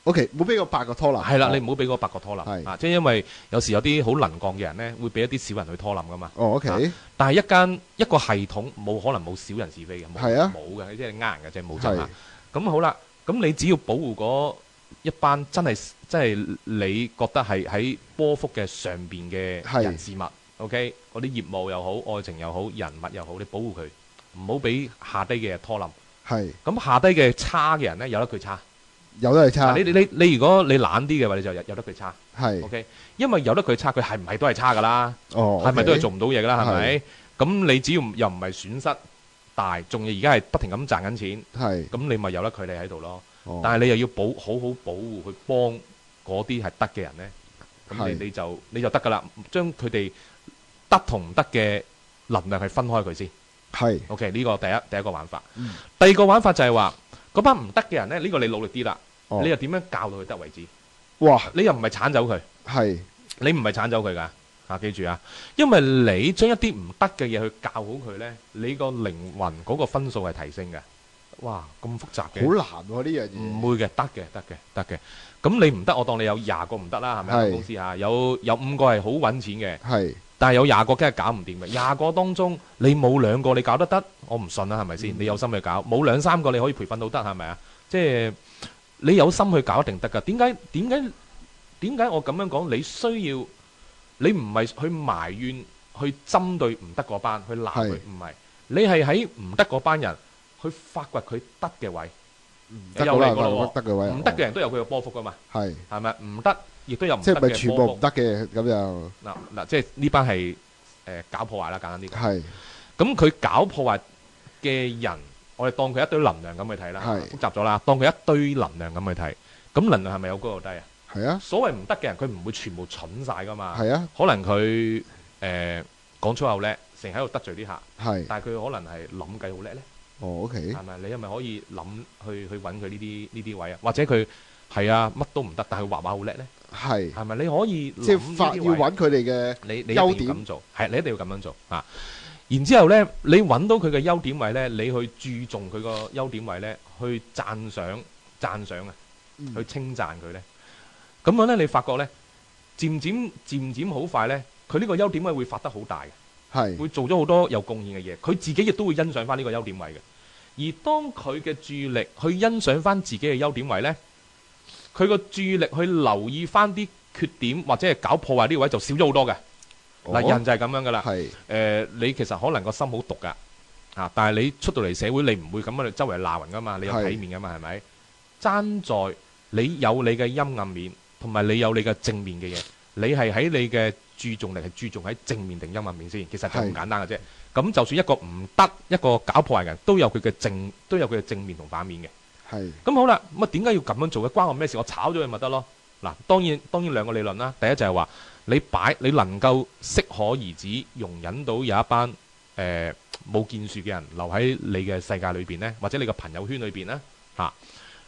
OK， 唔好俾嗰8個拖冧。係啦，你唔好俾嗰8個拖冧。啊，即係因為有時有啲好能幹嘅人呢，會俾一啲小人去拖冧噶嘛。哦 ，OK。但係一個系統冇可能冇小人是非嘅。係啊。冇嘅，即係呃人嘅啫，冇真啊。咁好啦，咁你只要保護嗰一班真係你覺得係喺波幅嘅上邊嘅人事物 ，OK， 嗰啲業務又好，愛情又好，人物又好，你保護佢，唔好俾下低嘅拖冧。係。咁下低嘅差嘅人呢，由得佢差，由得佢差。你如果你懶啲嘅話，你就由得佢差。係。OK， 因為由得佢差，佢係唔係都係差㗎啦？哦。係咪都係做唔到嘢㗎啦？係咪？咁你只要又唔係損失大，仲要而家係不停咁賺緊錢，係。咁你咪由得佢哋喺度咯。但係你又要好好保護去幫嗰啲係得嘅人呢，咁你就得㗎啦。將佢哋得同唔得嘅能量係分開佢先。係。OK， 呢個第一個玩法。第二個玩法就係話嗰班唔得嘅人呢，呢個你努力啲啦。你又點樣教到佢得為止？哇！你又唔係鏟走佢。係。你唔係鏟走佢㗎。啊，記住啊，因為你將一啲唔得嘅嘢去教好佢呢，你個靈魂嗰個分數係提升嘅。哇咁複雜嘅，好難喎呢樣嘢。唔會嘅，得嘅。咁你唔得，我當你有20個唔得啦，係咪？公司嚇有5個係好揾錢嘅，但係有20個梗係搞唔掂嘅。20個當中你冇2個你搞得得，我唔信啦，係咪先？你有心去搞，冇2、3個你可以培訓到得，係咪啊？即係你有心去搞一定得㗎。點解我咁樣講？你唔係去埋怨，去針對唔得嗰班，去鬧佢，唔係。你係喺唔得嗰班人去發掘佢得嘅位。有嚟個咯喎，唔得嘅人都有佢嘅波幅噶嘛，係咪？唔得，亦都有唔得嘅波幅。即係咪全部唔得嘅咁就嗱，即係呢班係搞破壞啦，簡單啲講。係。咁佢搞破壞嘅人，我哋當佢一堆能量咁去睇啦，複雜咗啦。當佢一堆能量咁去睇，咁能量係咪有高有低啊？係啊。所謂唔得嘅人，佢唔會全部蠢晒噶嘛。係啊。可能佢講粗口叻，成日喺度得罪啲客。係。但係佢可能係諗計好叻咧。哦 ，OK，係咪？你係咪可以諗去揾佢呢啲位啊？或者佢係啊乜都唔得，但係佢畫畫好叻咧？係咪？你可以即係要揾佢哋嘅你優點咁做，係你一定要咁樣做啊！然之後咧，你揾到佢嘅優點位咧，你去注重佢個優點位咧，去讚賞啊，去稱讚佢咧，咁樣咧，你發覺咧，漸漸好快咧，佢呢個優點位會發得好大嘅。係會做咗好多有貢獻嘅嘢，佢自己亦都會欣賞翻呢個優點位嘅。而當佢嘅注意力去欣賞翻自己嘅優點位呢，佢個注意力去留意翻啲缺點或者係搞破壞呢個位就少咗好多嘅。嗱，人就係咁樣噶啦。係你其實可能個心好毒噶但係你出到嚟社會，你唔會咁樣周圍鬧人噶嘛，你有體面噶嘛，係咪？爭在你有你嘅陰暗面，同埋你有你嘅正面嘅嘢，你係喺你嘅注重力係注重喺正面定陰暗面先，其實就咁簡單嘅啫。咁就算一個唔得，一個搞破壞人都有佢嘅正面同反面嘅。係。咁好啦，咁啊點解要咁樣做嘅？關我咩事？我炒咗佢咪得咯。嗱，當然兩個理論啦。第一就係話你能夠適可而止，容忍到有一班冇建樹嘅人留喺你嘅世界裏邊呢，或者你嘅朋友圈裏邊呢。嚇。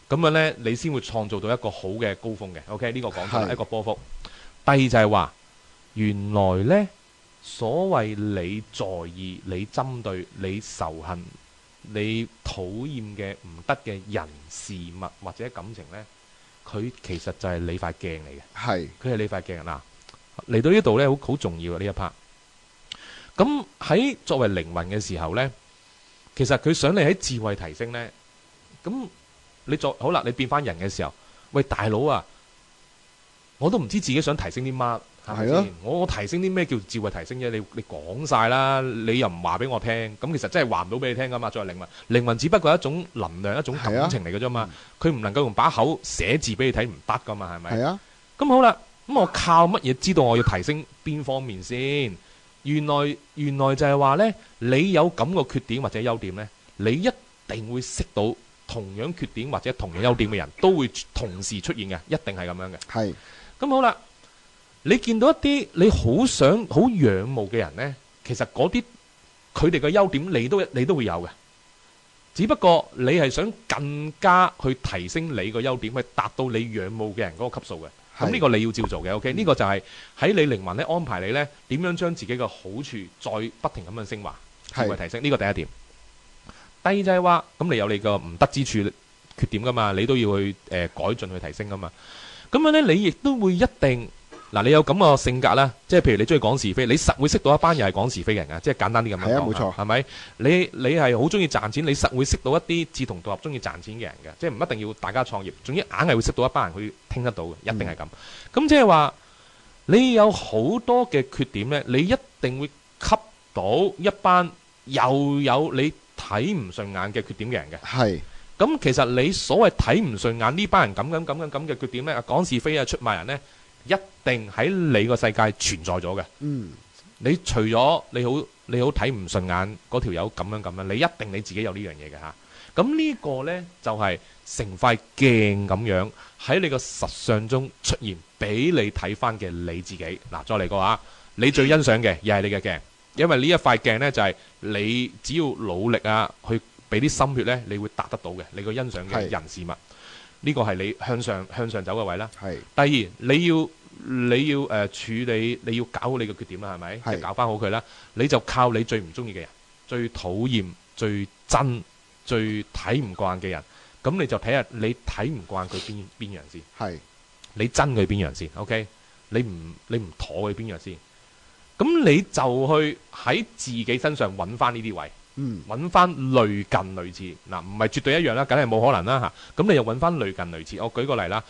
咁樣呢，你先會創造到一個好嘅高峰嘅。OK， 呢個講出嚟一個波幅。第二就係話，原來呢，所謂你在意、你針對、你仇恨、你討厭嘅唔得嘅人事物或者感情呢，佢其實就係你塊鏡嚟嘅。係，佢係你塊鏡嗱。嚟到呢度呢，好重要啊呢一 part。咁喺作為靈魂嘅時候呢，其實佢想你喺智慧提升呢。咁你好啦，你變翻人嘅時候，喂大佬啊，我都唔知自己想提升啲乜，係咪先？我提升啲咩叫智慧提升啫？你講晒啦，你又唔話俾我聽，咁其實真係話唔到俾你聽噶嘛。作為靈魂只不過係一種能量，一種感情嚟嘅啫嘛。佢唔能夠用把口寫字俾你睇，唔得噶嘛，係咪？係啊。咁好啦，咁我靠乜嘢知道我要提升邊方面先？原來就係話呢，你有咁個缺點或者優點呢，你一定會識到同樣缺點或者同樣優點嘅人都會同時出現嘅，一定係咁樣嘅。係。咁好啦，你見到一啲你好想好仰慕嘅人呢，其實嗰啲佢哋嘅優點你都會有嘅，只不過你係想更加去提升你個優點，去達到你仰慕嘅人嗰個級數嘅。咁呢個你要照做嘅。OK，呢個就係喺你靈魂咧安排你呢點樣將自己嘅好處再不停咁樣升華，智慧提升。呢個第一點。第二就係話，咁你有你個唔得之處、缺點噶嘛，你都要去改進去提升噶嘛。咁樣呢，你亦都會一定嗱，你有咁個性格啦，即係譬如你中意講是非，你實會識到一班又係講是非嘅人噶，即係簡單啲咁樣講。係啊，冇錯，係咪？你係好中意賺錢，你實會識到一啲志同道合中意賺錢嘅人嘅，即係唔一定要大家創業，總之硬係會識到一班人去聽得到嘅，一定係咁。咁即係話你有好多嘅缺點呢，你一定會吸到一班又有你睇唔順眼嘅缺點嘅人嘅。係。咁其實你所謂睇唔順眼呢班人咁嘅缺點呢，講是非啊、出賣人呢，一定喺你個世界存在咗嘅。嗯。你除咗你好睇唔順眼嗰條友咁樣，你一定你自己有呢樣嘢嘅嚇。咁呢個呢，就係成塊鏡咁樣喺你個實相中出現，俾你睇翻嘅你自己。嗱，再嚟個話，你最欣賞嘅又係你嘅鏡，因為呢一塊鏡呢，就係你只要努力啊去俾啲心血呢，你會達得到嘅。你個欣賞嘅人事物，呢個係你向上走嘅位啦。係。第二，你要處理，你要搞好你嘅缺點啦，係咪？即係搞翻好佢啦。你就靠你最唔中意嘅人、最討厭、最憎最睇唔慣嘅人，咁你就睇下你睇唔慣佢邊樣先，係你憎佢邊樣先 ，OK？你唔妥佢邊樣先，咁你就去喺自己身上揾翻呢啲位，揾翻類近類似，嗱唔係絕對一樣啦，梗係冇可能啦嚇，咁你又揾翻類近類似，我舉個例啦。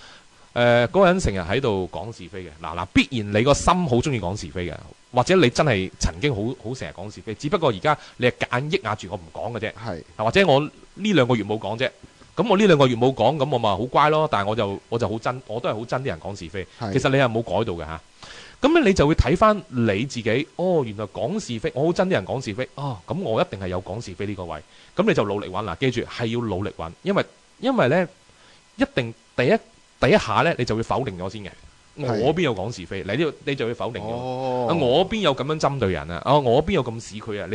嗰個人成日喺度講是非嘅，嗱必然你個心好中意講是非嘅，或者你真係曾經好成日講是非，只不過而家你係夾硬抑壓住我唔講嘅啫，或者我呢2個月冇講啫，咁我呢2個月冇講，咁我咪好乖咯，但係我就好憎，我都係好憎啲人講是非，其實你係冇改到嘅嚇，咁咧你就會睇翻你自己，原來講是非，我好憎啲人講是非，咁我一定係有講是非呢個位，咁你就努力揾啦，記住係要努力揾，因為咧一定第一下咧，你就會否定咗先嘅。我邊有講是非？你就會否定咗。我邊有咁樣針對人啊？我邊有咁市儈啊？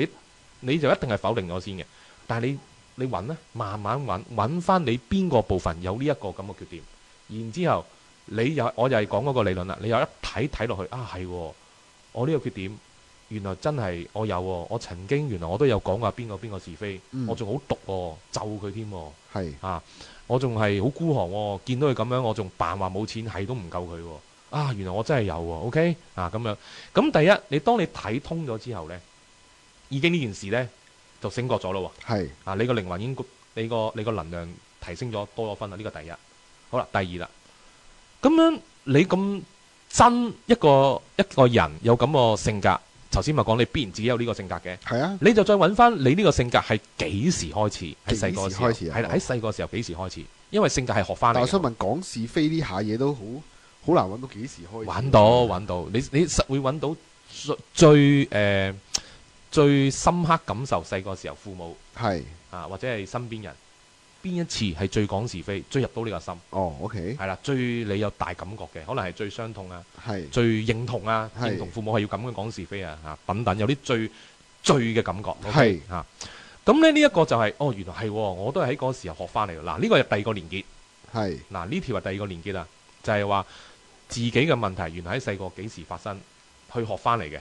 你就一定係否定咗先嘅。但係你揾咧，慢慢揾翻你邊個部分有呢一個咁嘅缺點，然之後我就係講嗰個理論啦。你有一睇落去係我呢個缺點，原來真係我有喎。我曾經原來我都有講過邊個是非，我仲好毒喎，咒佢添喎。係啊。我仲係好孤寒喎，見到佢咁樣，我仲扮話冇錢，係都唔夠佢喎。原來我真係有喎，OK 咁樣。咁第一，當你睇通咗之後呢，已經呢件事呢就醒覺咗咯喎。你個靈魂已經你個能量提升咗多咗分啦。呢個第一。好啦，第二啦。咁樣你咁憎一個人有咁個性格。頭先咪講你必然自己有呢個性格嘅，你就再揾翻你呢個性格係幾時開始？喺細個時候，係啦，喺細個時候幾時開始？因為性格係學翻嚟。但我想問，講是非呢下嘢都好難揾到幾時開始？揾到，你實會揾到最深刻感受細個時候父母或者係身邊人。邊一次係最講是非，最入到呢個心？OK， 係啦，最你有大感覺嘅，可能係最傷痛啊，最認同啊，認同父母係要咁樣講是非啊，等等，有啲最嘅感覺。OK，咁咧呢一個就係原來係，我都係喺嗰個時候學翻嚟嘅。嗱，呢個係第二個連結。嗱呢條係第二個連結啊，就係話自己嘅問題原來喺細個幾時發生，去學翻嚟嘅。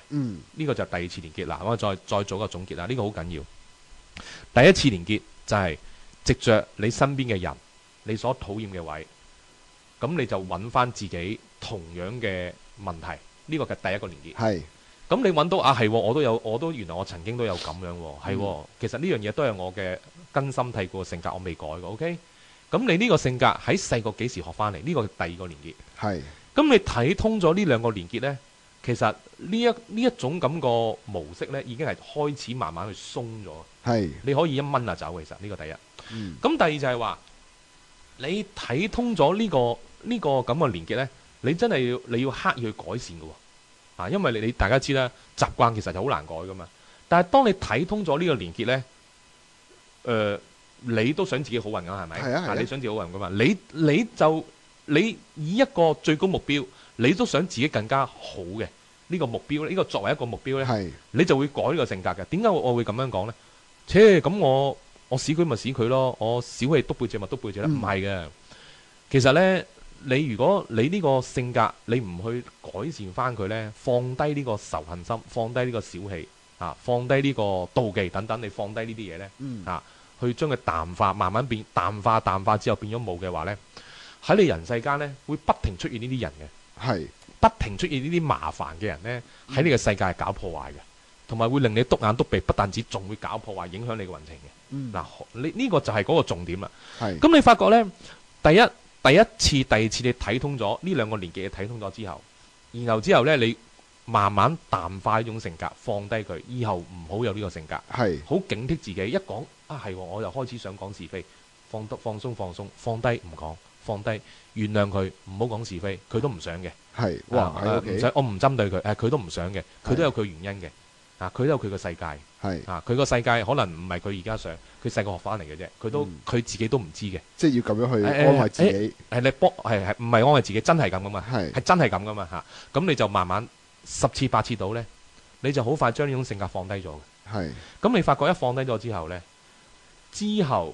呢個就係第二次連結。嗱，我再做個總結啦，呢個好緊要。第一次連結就係藉着你身邊嘅人，你所討厭嘅位，咁你就揾翻自己同樣嘅問題，呢個係第一個連結。咁你揾到係，我都原來我曾經都有咁樣喎，其實呢樣嘢都係我嘅根深蒂固嘅性格，我未改過。OK，咁你呢個性格喺細個幾時學翻嚟？呢個係第二個連結。咁你睇通咗呢兩個連結呢，其實呢一種咁個模式呢，已經係開始慢慢去鬆咗。你可以一掹就走，其實呢個第一。咁第二就係話，你睇通咗呢個咁嘅連結呢，你真係你要刻意去改善嘅喎，因為你大家知啦，習慣其實就好難改噶嘛。但係當你睇通咗呢個連結呢，你都想自己好運噶，係咪？你想自己好運噶嘛？你以一個最高目標，你都想自己更加好嘅呢個目標，呢個作為一個目標呢，你就會改呢個性格嘅。點解我會咁樣講呢？咁我市佢咪市佢咯，我小氣督背脊咪督背脊啦，唔係嘅。其實呢，如果你呢個性格你唔去改善翻佢呢，放低呢個仇恨心，放低呢個小氣放低呢個妒忌等等，你放低呢啲嘢呢，去將佢淡化，慢慢變淡化之後變咗冇嘅話呢，喺你人世間呢，會不停出現呢啲人嘅，不停出現呢啲麻煩嘅人呢，喺你嘅世界係搞破壞嘅。同埋會令你篤眼篤鼻，不但止，仲會搞破壞，影響你嘅運程嘅。嗱，你呢個就係嗰個重點啦。咁你發覺呢，第一次、第二次你睇通咗呢兩個連結，你睇通咗之後，然後之後呢，你慢慢淡化呢種性格，放低佢，以後唔好有呢個性格。好警惕自己，一講我又開始想講是非，放鬆，放低唔講，放低，原諒佢，唔好講是非，佢都唔想嘅。唔使，我唔針對佢，佢都唔想嘅，佢都有佢原因嘅。佢都有佢個世界，佢個世界可能唔係佢而家想，佢細個學翻嚟嘅啫，佢自己都唔知嘅，即係要咁樣去安慰自己。你唔係安慰自己，真係咁噶嘛？係真係咁噶嘛？咁你就慢慢10次8次到呢，你就好快將呢種性格放低咗嘅。咁你發覺一放低咗之後呢，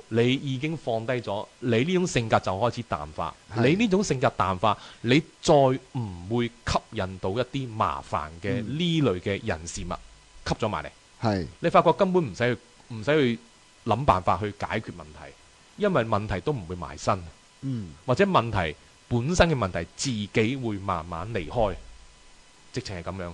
你已經放低咗，你呢種性格就開始淡化。你呢種性格淡化，你再唔會吸引到一啲麻煩嘅呢類嘅人事物。吸咗埋嚟，你發覺根本唔使去諗辦法去解決問題，因為問題都唔會埋身，或者問題本身嘅問題自己會慢慢離開，直情係咁樣。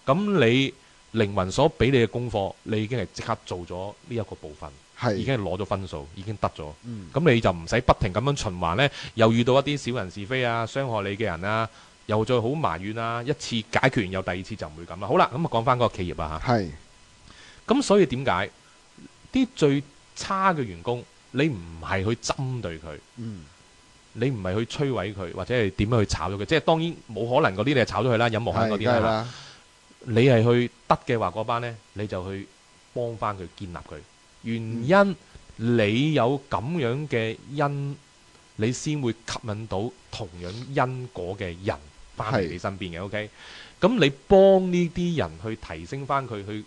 咁你靈魂所俾你嘅功課，你已經係即刻做咗呢一個部分，已經係攞咗分數，已經得咗。咁你就唔使不停咁樣循環呢，又遇到一啲小人是非啊，傷害你嘅人啊，又再好埋怨啊，一次解決完又第二次就唔會咁啦。好啦，咁啊講翻嗰個企業啊嚇。咁所以點解啲最差嘅員工，你唔係去針對佢，你唔係去摧毀佢，或者係點樣去炒咗佢？即係當然冇可能嗰啲你係炒咗佢啦，任無可能嗰啲啦。你係去得嘅話，嗰班呢，你就去幫翻佢建立佢。原因你有咁樣嘅因，你先會吸引到同樣因果嘅人翻嚟你身邊嘅。OK，咁你幫呢啲人去提升翻佢，去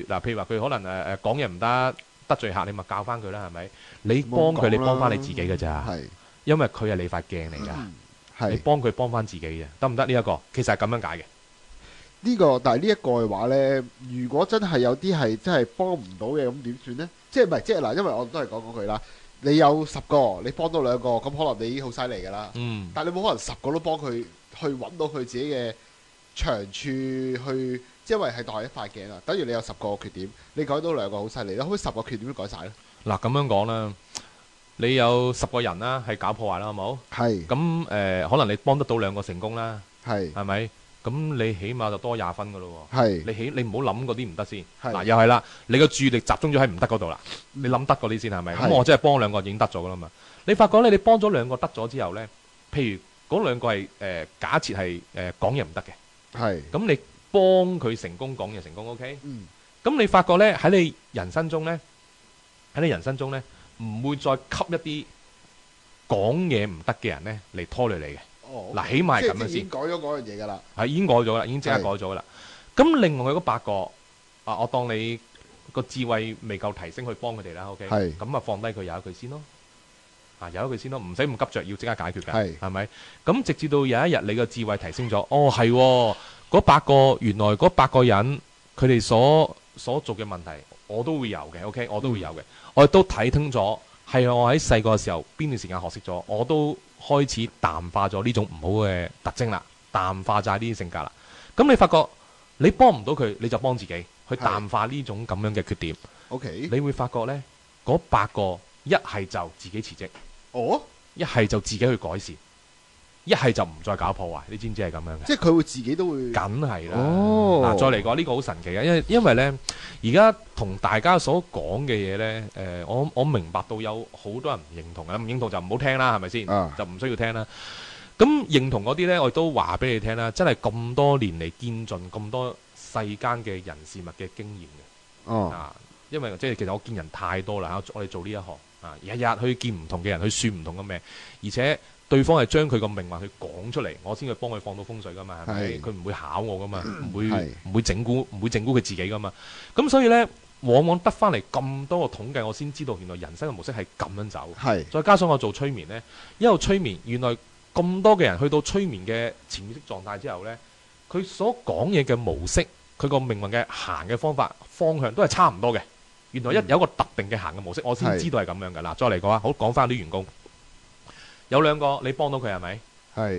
嗱，譬如話佢可能講嘢唔得罪客，你咪教翻佢啦，係咪？你幫佢，你幫翻你自己嘅咋，因為佢係你塊鏡嚟㗎。你幫佢幫翻自己嘅，得唔得？呢一個其實係咁樣解嘅。但係呢一個嘅話呢，如果真係有啲係真係幫唔到嘅，咁點算呢？即係唔係即係嗱？因為我都係講嗰句啦。你有10個，你幫到2個，咁可能你已經好犀利㗎啦。但係你冇可能10個都幫佢去揾到佢自己嘅長處去，因為係當係一塊鏡啊。等於你有10個缺點，你改到2個好犀利，你可唔可以10個缺點都改晒呢？嗱，咁樣講啦，你有10個人啦，係搞破壞啦，好冇？係。咁可能你幫得到2個成功啦，係咪？咁你起碼就多20分㗎咯喎。你唔好諗嗰啲唔得先。嗱，又係啦，你個注意力集中咗喺唔得嗰度啦。你諗得嗰啲先係咪？咁我真係幫2個已經得咗㗎啦嘛。你發覺咧，你幫咗2個得咗之後咧，譬如嗰2個係假設係講嘢唔得嘅，咁你幫佢成功講嘢成功 ，OK？咁你發覺咧，喺你人生中咧，唔會再吸一啲講嘢唔得嘅人咧嚟拖累你嘅。嗱，起碼係咁樣先。已經改咗嗰樣嘢㗎啦。係已經改咗啦，已經即刻改咗㗎啦。咁另外嗰8個我當你個智慧未夠提升去幫佢哋啦 ，OK？咁啊放低佢，由佢先咯。由佢先咯，唔使咁急着要即刻解決㗎，係咪？咁直至到有一日你個智慧提升咗，係嗰8個原來嗰8個人佢哋所做嘅問題，我都會有嘅 ，OK？我都會有嘅，我亦都睇通咗。係我喺細個嘅時候邊段時間學識咗，我都開始淡化咗呢種唔好嘅特徵啦，淡化晒呢啲性格啦。咁你發覺你幫唔到佢，你就幫自己去淡化呢種咁樣嘅缺點。OK，你會發覺呢，嗰8個一係就自己辭職，一係就自己去改善，一係就唔再搞破壞。你知唔知係咁樣嘅？即係佢會自己都會，梗係啦。嗱，再嚟講呢個好神奇嘅，因為呢，而家同大家所講嘅嘢呢，我明白到有好多人唔認同嘅，唔認同就唔好聽啦，係咪先？就唔需要聽啦。咁認同嗰啲呢，我亦都話俾你聽啦，真係咁多年嚟見盡咁多世間嘅人事物嘅經驗嘅。因為即係其實我見人太多啦，我哋做呢一行日日去見唔同嘅人，去算唔同嘅命，而且對方係將佢個命運去講出嚟，我先去幫佢放到風水噶嘛，係咪？佢唔會考我噶嘛，唔會整蠱佢自己噶嘛。咁所以呢，往往得翻嚟咁多個統計，我先知道原來人生嘅模式係咁樣走。再加上我做催眠呢，一路催眠，原來咁多嘅人去到催眠嘅潛意識狀態之後呢，佢所講嘢嘅模式，佢個命運嘅行嘅方向都係差唔多嘅。原來有一個特定嘅行嘅模式，我先知道係咁樣㗎啦。再嚟講好講翻啲員工，有2個你幫到佢係咪？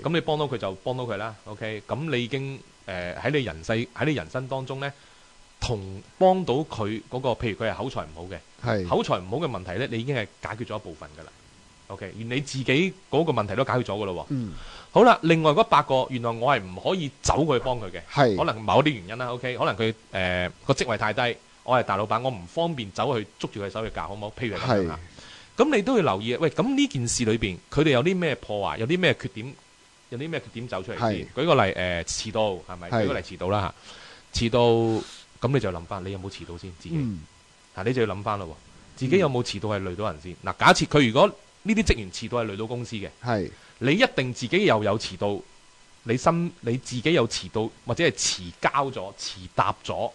咁你幫到佢就幫到佢啦。OK，咁你已經喺你人生當中呢，同幫到佢嗰個，譬如佢係口才唔好嘅，口才唔好嘅問題呢，你已經係解決咗一部分㗎啦。OK，原來你自己嗰個問題都解決咗㗎咯喎。好啦，另外嗰8個，原來我係唔可以走過去幫佢嘅，可能某啲原因啦。OK，可能佢個職位太低。我係大老闆，我唔方便走去捉住佢手去教，好唔好？譬如係咁樣。咁你都要留意，喂，咁呢件事裏邊，佢哋有啲咩破壞，有啲咩缺點走出嚟先。舉個例，遲到係咪？舉個例遲到啦嚇，遲到咁你就諗翻，你有冇遲到先？自己你就要諗翻咯，自己有冇遲到係累到人先？嗱，假設佢如果呢啲職員遲到係累到公司嘅，你一定自己又有遲到。你自己有遲到或者係遲交咗、遲答咗，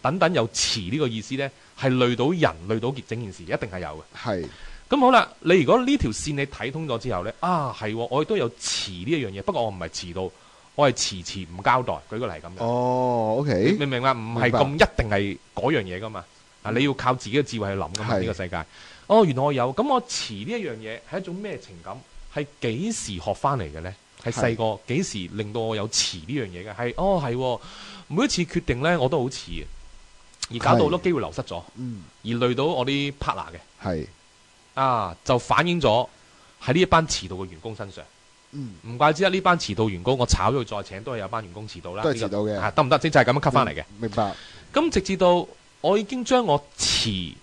等等有遲呢個意思呢，係累到人、累到整件事，一定係有嘅。咁好啦，你如果呢條線你睇通咗之後呢，係我亦都有遲呢一樣嘢，不過我唔係遲到，我係遲唔交代。舉個例咁樣。OK，明唔明啊？唔係咁一定係嗰樣嘢噶嘛。你要靠自己嘅智慧去諗噶嘛呢個世界。原來我有，咁我持呢一樣嘢係一種咩情感？係幾時學翻嚟嘅呢？係細個幾時令到我有持呢樣嘢嘅？係每一次決定呢，我都好遲嘅，而搞到好多機會流失咗，而累到我啲 partner 嘅，就反映咗喺呢一班遲到嘅員工身上。唔怪之得呢班遲到員工，我炒咗佢再請，都係有班員工遲到啦。都係遲到嘅，得唔得？即係咁樣吸翻嚟嘅。明白。咁直至到我已經將我遲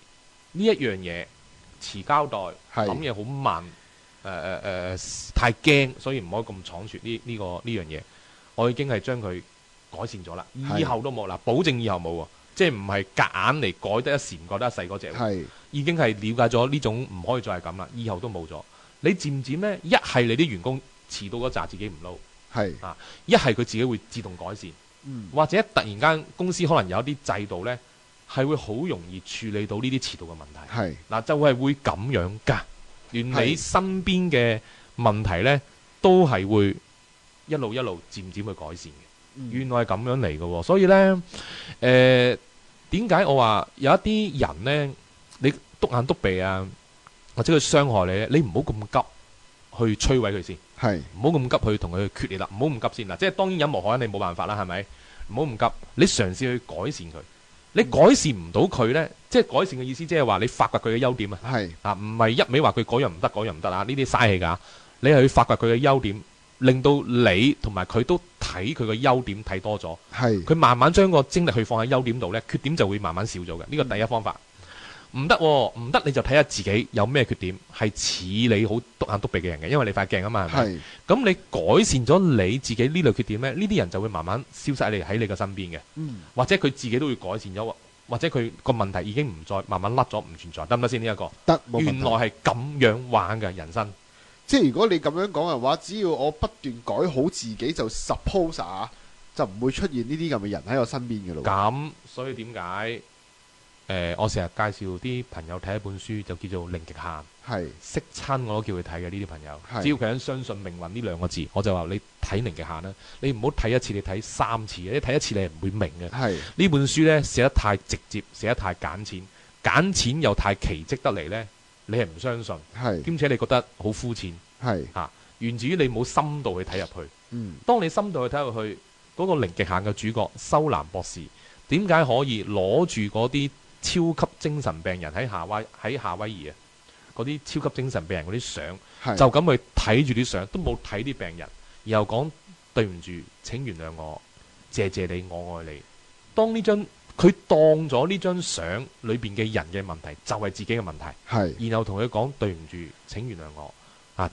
呢一樣嘢，遲交代，諗嘢好慢，太驚，所以唔可以咁倉促呢樣嘢。我已經係將佢改善咗啦，以後都冇啦，保證以後冇喎。即係唔係夾硬嚟改得一時唔改得一世嗰隻，已經係了解咗呢種唔可以再係咁啦，以後都冇咗。你漸漸呢，一係你啲員工遲到嗰紮自己唔撈，一係佢自己會自動改善，或者突然間公司可能有啲制度呢，係會好容易處理到呢啲遲到嘅問題。嗱，就係會咁樣㗎。原來你身邊嘅問題呢，都係會一路漸漸去改善嘅。原來係咁樣嚟嘅喎，所以呢，點解我話有一啲人呢，你篤眼篤鼻啊，或者佢傷害你，你唔好咁急去摧毀佢先，唔好咁急去同佢決裂啦，唔好咁急先嗱。即係當然忍無可忍，你冇辦法啦，係咪？唔好咁急，你嘗試去改善佢。你改善唔到佢呢，即係改善嘅意思，即係話你發掘佢嘅優點啊，唔係一味話佢嗰樣唔得，嗰樣唔得啊，呢啲嘥氣㗎。你係去發掘佢嘅優點，令到你同埋佢都睇佢嘅優點睇多咗，佢慢慢將個精力去放喺優點度呢，缺點就會慢慢少咗嘅。呢個第一方法。唔得唔得，你就睇下自己有咩缺點係似你好篤眼篤鼻嘅人嘅，因為你塊鏡啊嘛，係咪？咁你改善咗你自己呢類缺點呢，呢啲人就會慢慢消失喺你嘅身邊嘅，或者佢自己都會改善咗，或者佢個問題已經唔再慢慢甩咗唔存在，得唔得先？呢一個得，原來係咁樣玩嘅人生。即係如果你咁樣講嘅話，只要我不斷改好自己，就 suppose 就唔會出現呢啲咁嘅人喺我身邊嘅咯。咁所以點解？我成日介紹啲朋友睇一本書，就叫做《零極限》，識親我都叫佢睇嘅呢啲朋友。只要佢肯相信命運呢兩個字，我就話你睇《零極限》啦。你唔好睇一次，你睇3次。你睇一次你係唔會明嘅。呢本書呢，寫得太直接，寫得太簡淺，簡淺又太奇蹟得嚟呢，你係唔相信，兼且你覺得好膚淺。源自於你冇深度去睇入去。當你深度去睇入去，嗰個《零極限》嘅主角修南博士點解可以攞住嗰啲超級精神病人喺夏威夷啊，嗰啲超級精神病人嗰啲相，就咁去睇住啲相，都冇睇啲病人，然後講對唔住，請原諒我，謝謝你，我愛你。當呢張佢當咗呢張相裏邊嘅人嘅問題就係自己嘅問題，然後同佢講對唔住，請原諒我，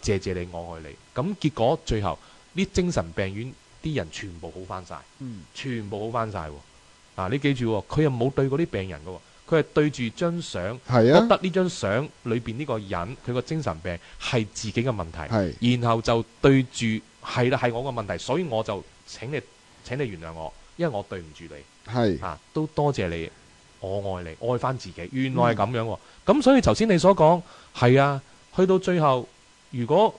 謝謝你，我愛你。咁結果最後啲精神病院啲人全部好翻晒，全部好翻晒。你記住，佢又冇對嗰啲病人嘅。佢係對住張相，覺得呢張相裏邊呢個人佢個精神病係自己嘅問題，然後就對住係啦，係我個問題，所以我就請你原諒我，因為我對唔住你，都多謝你，我愛你，愛翻自己，原來係咁樣。咁所以頭先你所講係啊，去到最後，如果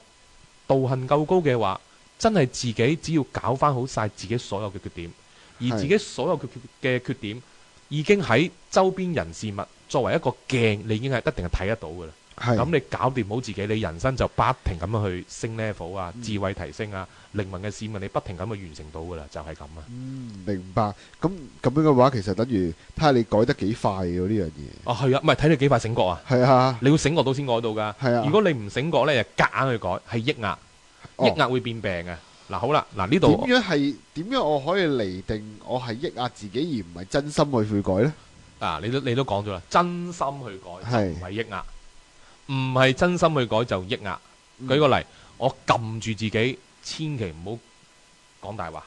道行夠高嘅話，真係自己只要搞翻好晒自己所有嘅缺點，而自己所有嘅缺點。已經喺周邊人事物作為一個鏡，你已經係一定係睇得到㗎啦。咁你搞掂好自己，你人生就不停咁樣去升 level 啊，智慧提升啊，靈魂嘅使命你不停咁去完成到㗎啦，就係咁啊。明白。咁樣嘅話，其實等於睇下你改得幾快喎呢樣嘢。係啊，唔係睇你幾快醒覺啊。係啊，你要醒覺到先改到㗎。係啊，如果你唔醒覺咧，就夾硬去改，係抑壓，抑壓會變病嘅。好啦，呢度點樣我可以釐定我係抑壓自己而唔係真心去悔改呢？你都講咗啦，真心去改就唔係抑壓，唔係真心去改就抑壓。舉個例，我撳住自己，千祈唔好講大話。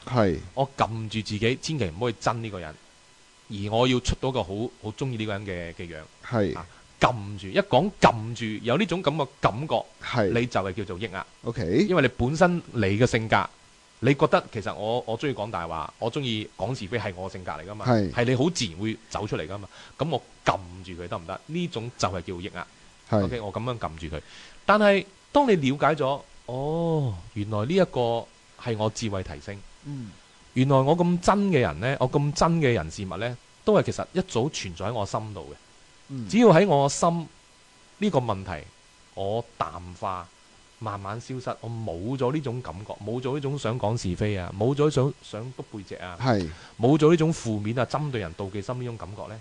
我撳住自己，千祈唔好去憎呢個人，而我要出到個好中意呢個人嘅樣。撳住，一講撳住，有呢種咁嘅感覺，你就係叫做抑壓。因為你本身你嘅性格，你覺得其實我中意講大話，我中意講是非係我嘅性格嚟噶嘛，係你好自然會走出嚟噶嘛。咁我撳住佢得唔得？呢種就係叫抑壓。OK，我咁樣撳住佢。但係當你了解咗，原來呢一個係我智慧提升。原來我咁憎嘅人呢，我咁憎嘅人事物呢，都係其實一早存在喺我心度嘅。只要喺我心呢個問題我淡化，慢慢消失，我冇咗呢種感覺，冇咗呢種想講是非啊，冇咗想篤背脊啊，冇咗呢種負面啊、針對人、妒忌心呢種感覺呢，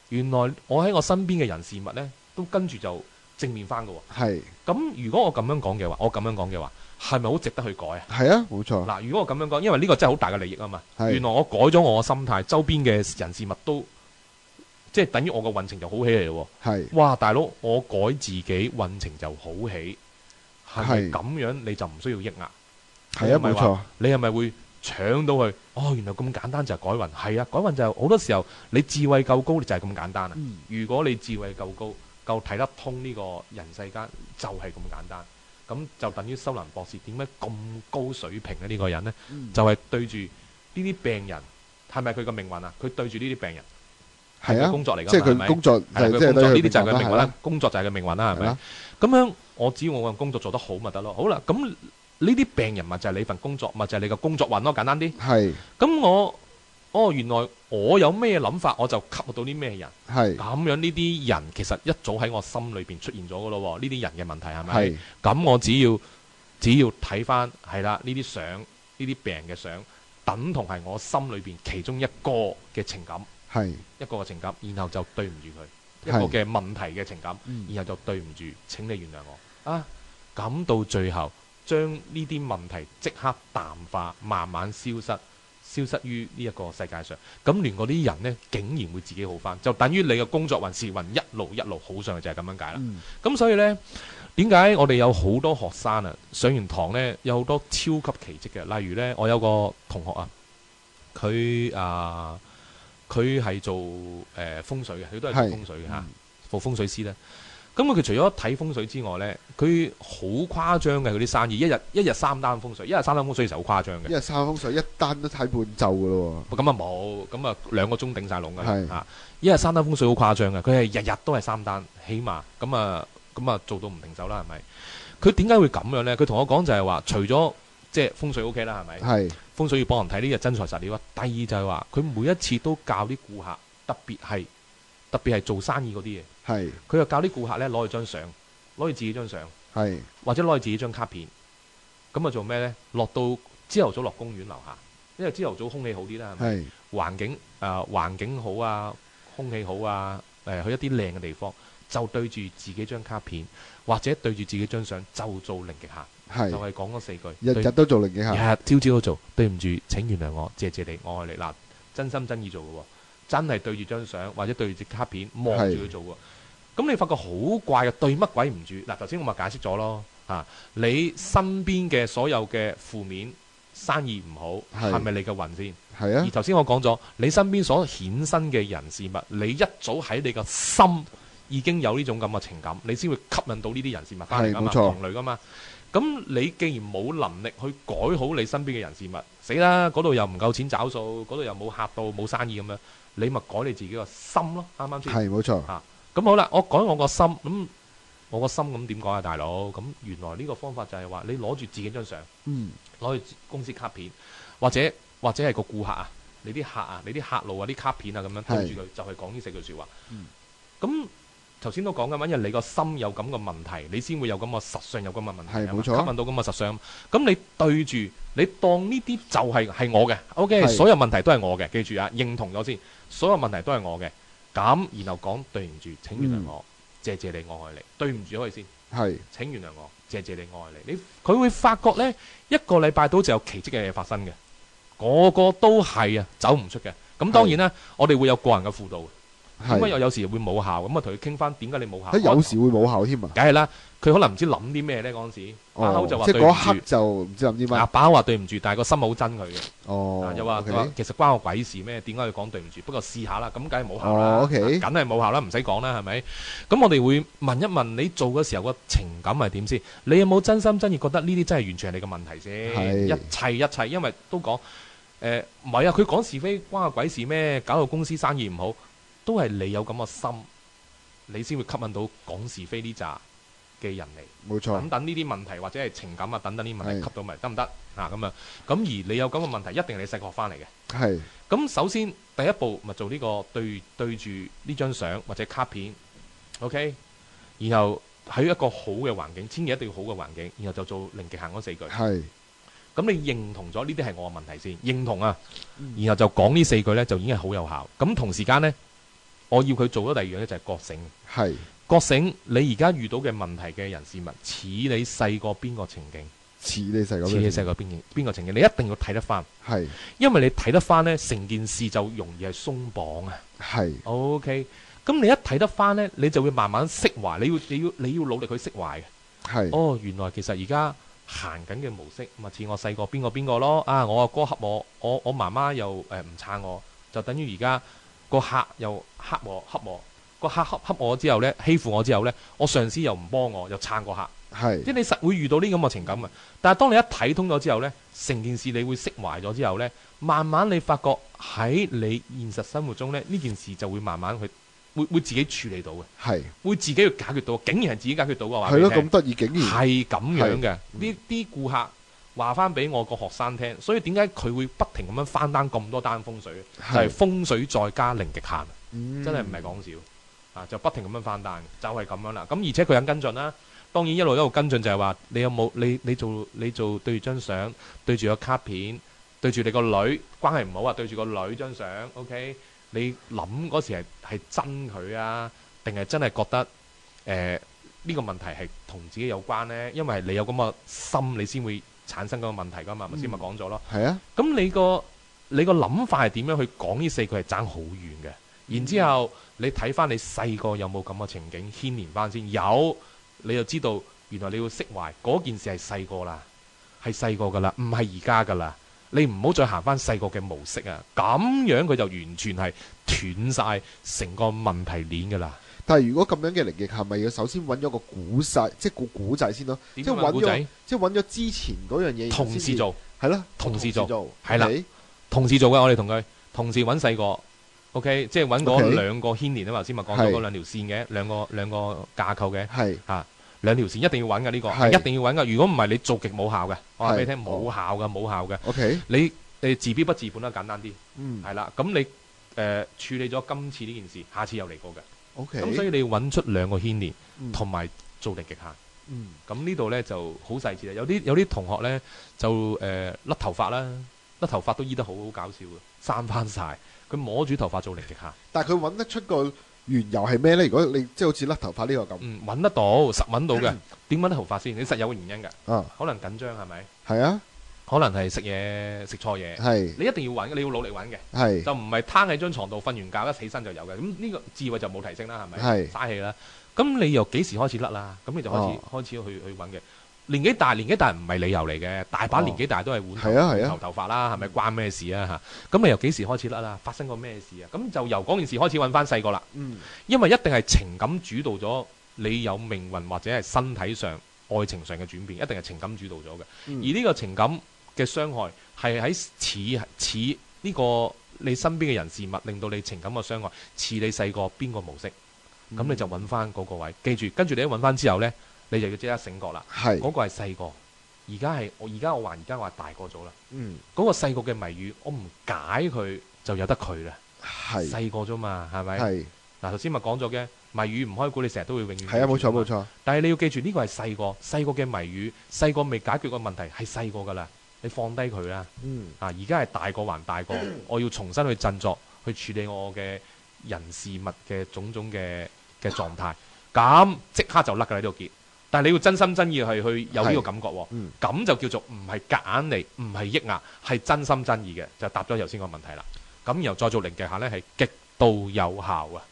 原來我喺我身邊嘅人事物呢，都跟住就正面翻㗎喎。咁如果我咁樣講嘅話，係咪好值得去改啊？係啊，冇錯。嗱，如果我咁樣講，因為呢個真係好大嘅利益啊嘛。原來我改咗我嘅心態，周邊嘅人事物都即係等於我個運程就好起嚟咯。哇，大佬，我改自己運程就好起，係咪咁樣你就唔需要抑壓？係啊，冇錯。你係咪會搶到去？哦，原來咁簡單就係改運。係啊，改運就係好多時候你智慧夠高，你就係咁簡單啊。如果你智慧夠高，夠睇得通呢個人世間，就係咁簡單。咁就等於修蘭博士點解咁高水平呢？呢個人呢，就係對住呢啲病人，係咪佢個命運啊？佢對住呢啲病人係佢工作嚟㗎，即係佢工作，係佢工作，呢啲就係佢命運啦。工作就係佢命運啦，係咪？咁樣我只要我嘅工作做得好咪得咯。好啦，咁呢啲病人咪就係你份工作，咪就係你個工作運咯。簡單啲。咁原來我有咩諗法，我就吸到啲咩人。咁樣呢啲人其實一早喺我心裏邊出現咗㗎咯。呢啲人嘅問題係咪？咁我只要睇翻係啦，呢啲相，呢啲病人嘅相，等同係我心裏邊其中一個嘅情感，一個嘅情感，然後就對唔住佢，一個嘅問題嘅情感，然後就對唔住，請你原諒我啊。咁到最後將呢啲問題即刻淡化，慢慢消失於呢一個世界上，咁連嗰啲人呢，竟然會自己好返，就等於你嘅工作運事運一路好上去，就係咁樣解啦。咁所以呢，點解我哋有好多學生啊，上完堂呢，有好多超級奇蹟嘅？例如呢，我有個同學啊，佢係做風水嘅，佢都係做風水嘅嚇，做風水師呢。咁佢除咗睇風水之外呢，佢好誇張嘅，佢啲生意，一日3單風水，一日3單風水其實好誇張嘅。一日3風水，一單都睇半晝嘅咯喎。咁啊冇，咁啊2個鐘頂晒籠嘅嚇。一日3單風水好誇張嘅，佢係日日都係3單，起碼咁啊做到唔停手啦，係咪？佢點解會咁樣呢？佢同我講就係話，除咗即係風水 OK 啦，係咪？風水要幫人睇呢個真材實料啊。第二就係話，佢每一次都教啲顧客，特別係做生意嗰啲嘢。佢又教啲顧客咧攞住張相，攞住自己張相，或者攞住自己張卡片，咁啊做咩咧？落到朝頭早落公園樓下，因為朝頭早空氣好啲啦，係咪？環境好啊，空氣好啊，去一啲靚嘅地方，就對住自己張卡片，或者對住自己張相，就做零極限，就係講嗰4句，日日都做零極限，日日朝都做。對唔住，請原諒我，謝謝你，我愛你。嗱，真心真意做嘅喎，真係對住張相或者對住隻卡片望住佢做喎。咁你發覺好怪嘅，對乜鬼唔住？嗱，頭先我咪解釋咗咯嚇，你身邊嘅所有嘅負面生意唔好，係咪你嘅運先？而頭先我講咗，你身邊所衍生嘅人事物，你一早喺你個心已經有呢種咁嘅情感，你先會吸引到呢啲人事物翻嚟噶嘛，同類噶嘛。咁你既然冇能力去改好你身邊嘅人事物，死啦！嗰度又唔夠錢找數，嗰度又冇客到，冇生意咁樣，你咪改你自己個心咯，啱啱先？係冇錯嚇。咁好啦，我改我個心，咁我個心咁點講啊，大佬？咁原來呢個方法就係話，你攞住自己張相，攞住公司卡片，或者係個顧客啊，你啲客啊，你啲客路啊，啲卡片啊，咁樣對住佢，就係講呢4句説話。咁頭先都講緊嘛，因為你個心有咁嘅問題，你先會有咁嘅實相，有咁嘅問題，係冇錯，吸引到咁嘅實相。咁你對住，你當呢啲就係我嘅，OK，所有問題都係我嘅，記住啊，認同咗先，所有問題都係我嘅。咁，然後講對唔住，請原諒我，謝謝你，我愛你。對唔住可以先，請原諒我，謝謝你，我愛你。佢會發覺呢，一個禮拜都就有奇蹟嘅嘢發生嘅，個個都係啊，走唔出嘅。咁當然啦，我哋會有個人嘅輔導。點解有時會冇效？咁啊，同佢傾翻點解你冇效？有時會冇效添啊！梗係啦，佢可能唔知諗啲咩咧嗰陣時，把口就話對唔住，即係嗰刻就唔知諗啲乜。把口話對唔住，但係個心好憎佢嘅。又話其實關我鬼事咩？點解要講對唔住？不過試下啦，咁梗係冇效啦，梗係冇效啦，唔使講啦，係咪？咁我哋會問一問你做嘅時候個情感係點先？你有冇真心真意覺得呢啲真係完全係你嘅問題先？一切，因為都講唔係啊，佢講是非關我鬼事咩？搞到公司生意唔好。都係你有咁嘅心，你先會吸引到講是非呢扎嘅人嚟。冇錯。等呢啲問題或者係情感啊，等呢啲問題吸到咪得唔得啊？咁樣咁而你有咁嘅問題，一定係你細個學翻嚟嘅。係。咁首先第一步咪做呢個對住呢張相或者卡片 OK， 然後喺一個好嘅環境，千祈一定要好嘅環境，然後就做零極限嗰4句。係。咁你認同咗呢啲係我嘅問題先，認同啊，然後就講呢4句呢，就已經係好有效。咁同時間呢，我要佢做咗第二樣呢，就係覺醒。係覺醒你而家遇到嘅問題嘅人事物，似你細個邊個情景？似你細個邊個情景？你一定要睇得翻。係，因為你睇得翻呢，成件事就容易係鬆綁啊。係。OK， 咁你一睇得翻呢，你就會慢慢釋懷。你要努力去釋懷嘅。係。哦，原來其實而家行緊嘅模式，咪似我細個邊個咯。啊，我阿哥恰我媽媽又唔撐我，就等於而家個客又恰我。個客恰我之後呢，欺負我之後呢，我上司又唔幫我，又撐個客。係，即係你實會遇到呢咁嘅情感啊！但係當你一睇通咗之後呢，成件事你會釋懷咗之後呢，慢慢你發覺喺你現實生活中呢，呢件事就會慢慢去會自己處理到嘅。係，會自己去解決到，竟然係自己解決到嘅話。係咯，咁得意，竟然係咁樣嘅。呢啲顧客話翻俾我個學生聽，所以點解佢會不停咁樣翻單咁多單風水？就係風水再加零極限，真係唔係講笑啊！就不停咁樣翻單，就係咁樣啦。咁而且佢肯跟進啦。當然一路跟進就係話你有冇你做對住張相，對住個卡片，對住你個女關係唔好啊，對住個女張相 OK， 你諗嗰時係真佢啊，定係真係覺得呢個問題係同自己有關呢？因為你有咁嘅心，你先會產生嗰個問題噶嘛，咪先咪講咗咯。係啊，咁你個諗法係點樣去講呢4句係爭好遠嘅。然之後你睇翻你細個有冇咁嘅情景牽連翻先，有。你就知道原來你要釋懷嗰件事係細個啦，係細個噶啦，唔係而家噶啦。你唔好再行翻細個嘅模式啊！咁樣佢就完全係斷晒成個問題鏈噶啦。但係如果咁樣嘅零極限，係咪要首先揾咗個古仔，即係古仔先咯？即係揾咗之前嗰樣嘢同時做，係咯，同時做，係啦，同時做嘅。我哋同佢同時揾細個。OK， 即係揾嗰2個牽連啊嘛，頭先咪講咗嗰2條線嘅，兩個架構嘅，係嚇2條線一定要揾嘅呢個，係一定要揾嘅。如果唔係你做極冇效嘅，我話俾你聽冇效嘅，冇效嘅。OK， 你治標不治本啦，簡單啲，係啦。咁你處理咗今次呢件事，下次又嚟過嘅。OK， 咁所以你要揾出2個牽連，同埋做零極限。咁呢度咧就好細緻啦。有啲同學咧就甩頭髮啦，甩頭髮都醫得好搞笑嘅，生翻晒。佢摸住頭髮做零極限，但係佢揾得出個緣由係咩呢？如果你即係好似甩頭髮呢個咁，揾得到，實揾到嘅。點揾得頭髮先？你實有個原因㗎。可能緊張係咪？係啊。可能係食錯嘢。係。你一定要揾，你要努力揾嘅。係。就唔係攤喺張床度瞓完覺一起身就有嘅。咁呢個智慧就冇提升啦，係咪？係。嘥氣啦。咁你由幾時開始甩啦？咁你就開始去揾嘅。年紀大唔係理由嚟嘅，大把年紀大都係換頭髮啦，係咪關咩事啊嚇？咁你由幾時開始甩啦？發生過咩事啊？咁就由嗰件事開始揾翻細個啦。因為一定係情感主導咗你有命運或者係身體上、愛情上嘅轉變，一定係情感主導咗嘅。而呢個情感嘅傷害係喺似呢個你身邊嘅人事物，令到你情感嘅傷害似你細個邊個模式，咁你就揾翻嗰個位。記住，跟住你一揾翻之後呢。你就要即刻醒覺啦，嗰個係細個，而家我話大個咗啦。嗰個細個嘅謎語，我唔解佢就有得佢啦。係細個啫嘛，係咪？係嗱，頭先咪講咗嘅謎語唔開估，你成日都會永遠係啊，冇錯冇錯。但係你要記住呢個係細個嘅謎語，細個未解決個問題係細個噶啦，你放低佢啦。而家係大個還大個，我要重新去振作，去處理我嘅人事物嘅種種嘅狀態，咁即刻就甩㗎啦呢個結。但係你要真心真意係去有呢個感覺喎，咁就叫做唔係夾硬嚟，唔係抑壓，係真心真意嘅，就答咗頭先個問題啦。咁然後再做零極限呢，係極度有效啊！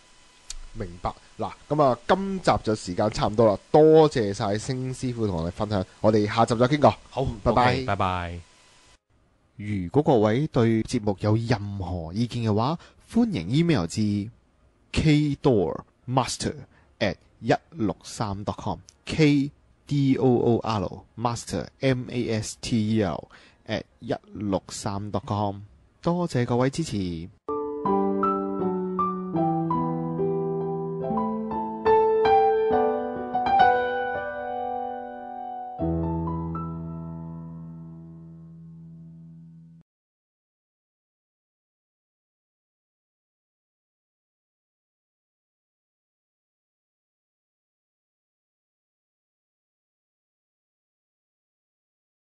明白嗱，咁啊，今集就時間差唔多啦，多謝晒星師傅同我哋分享，我哋下集再傾過。好，拜拜，拜拜。如果各位對節目有任何意見嘅話，歡迎 email 至 kdoormaster@163.com KDOOR Master MASTER @163.com， 多謝各位支持。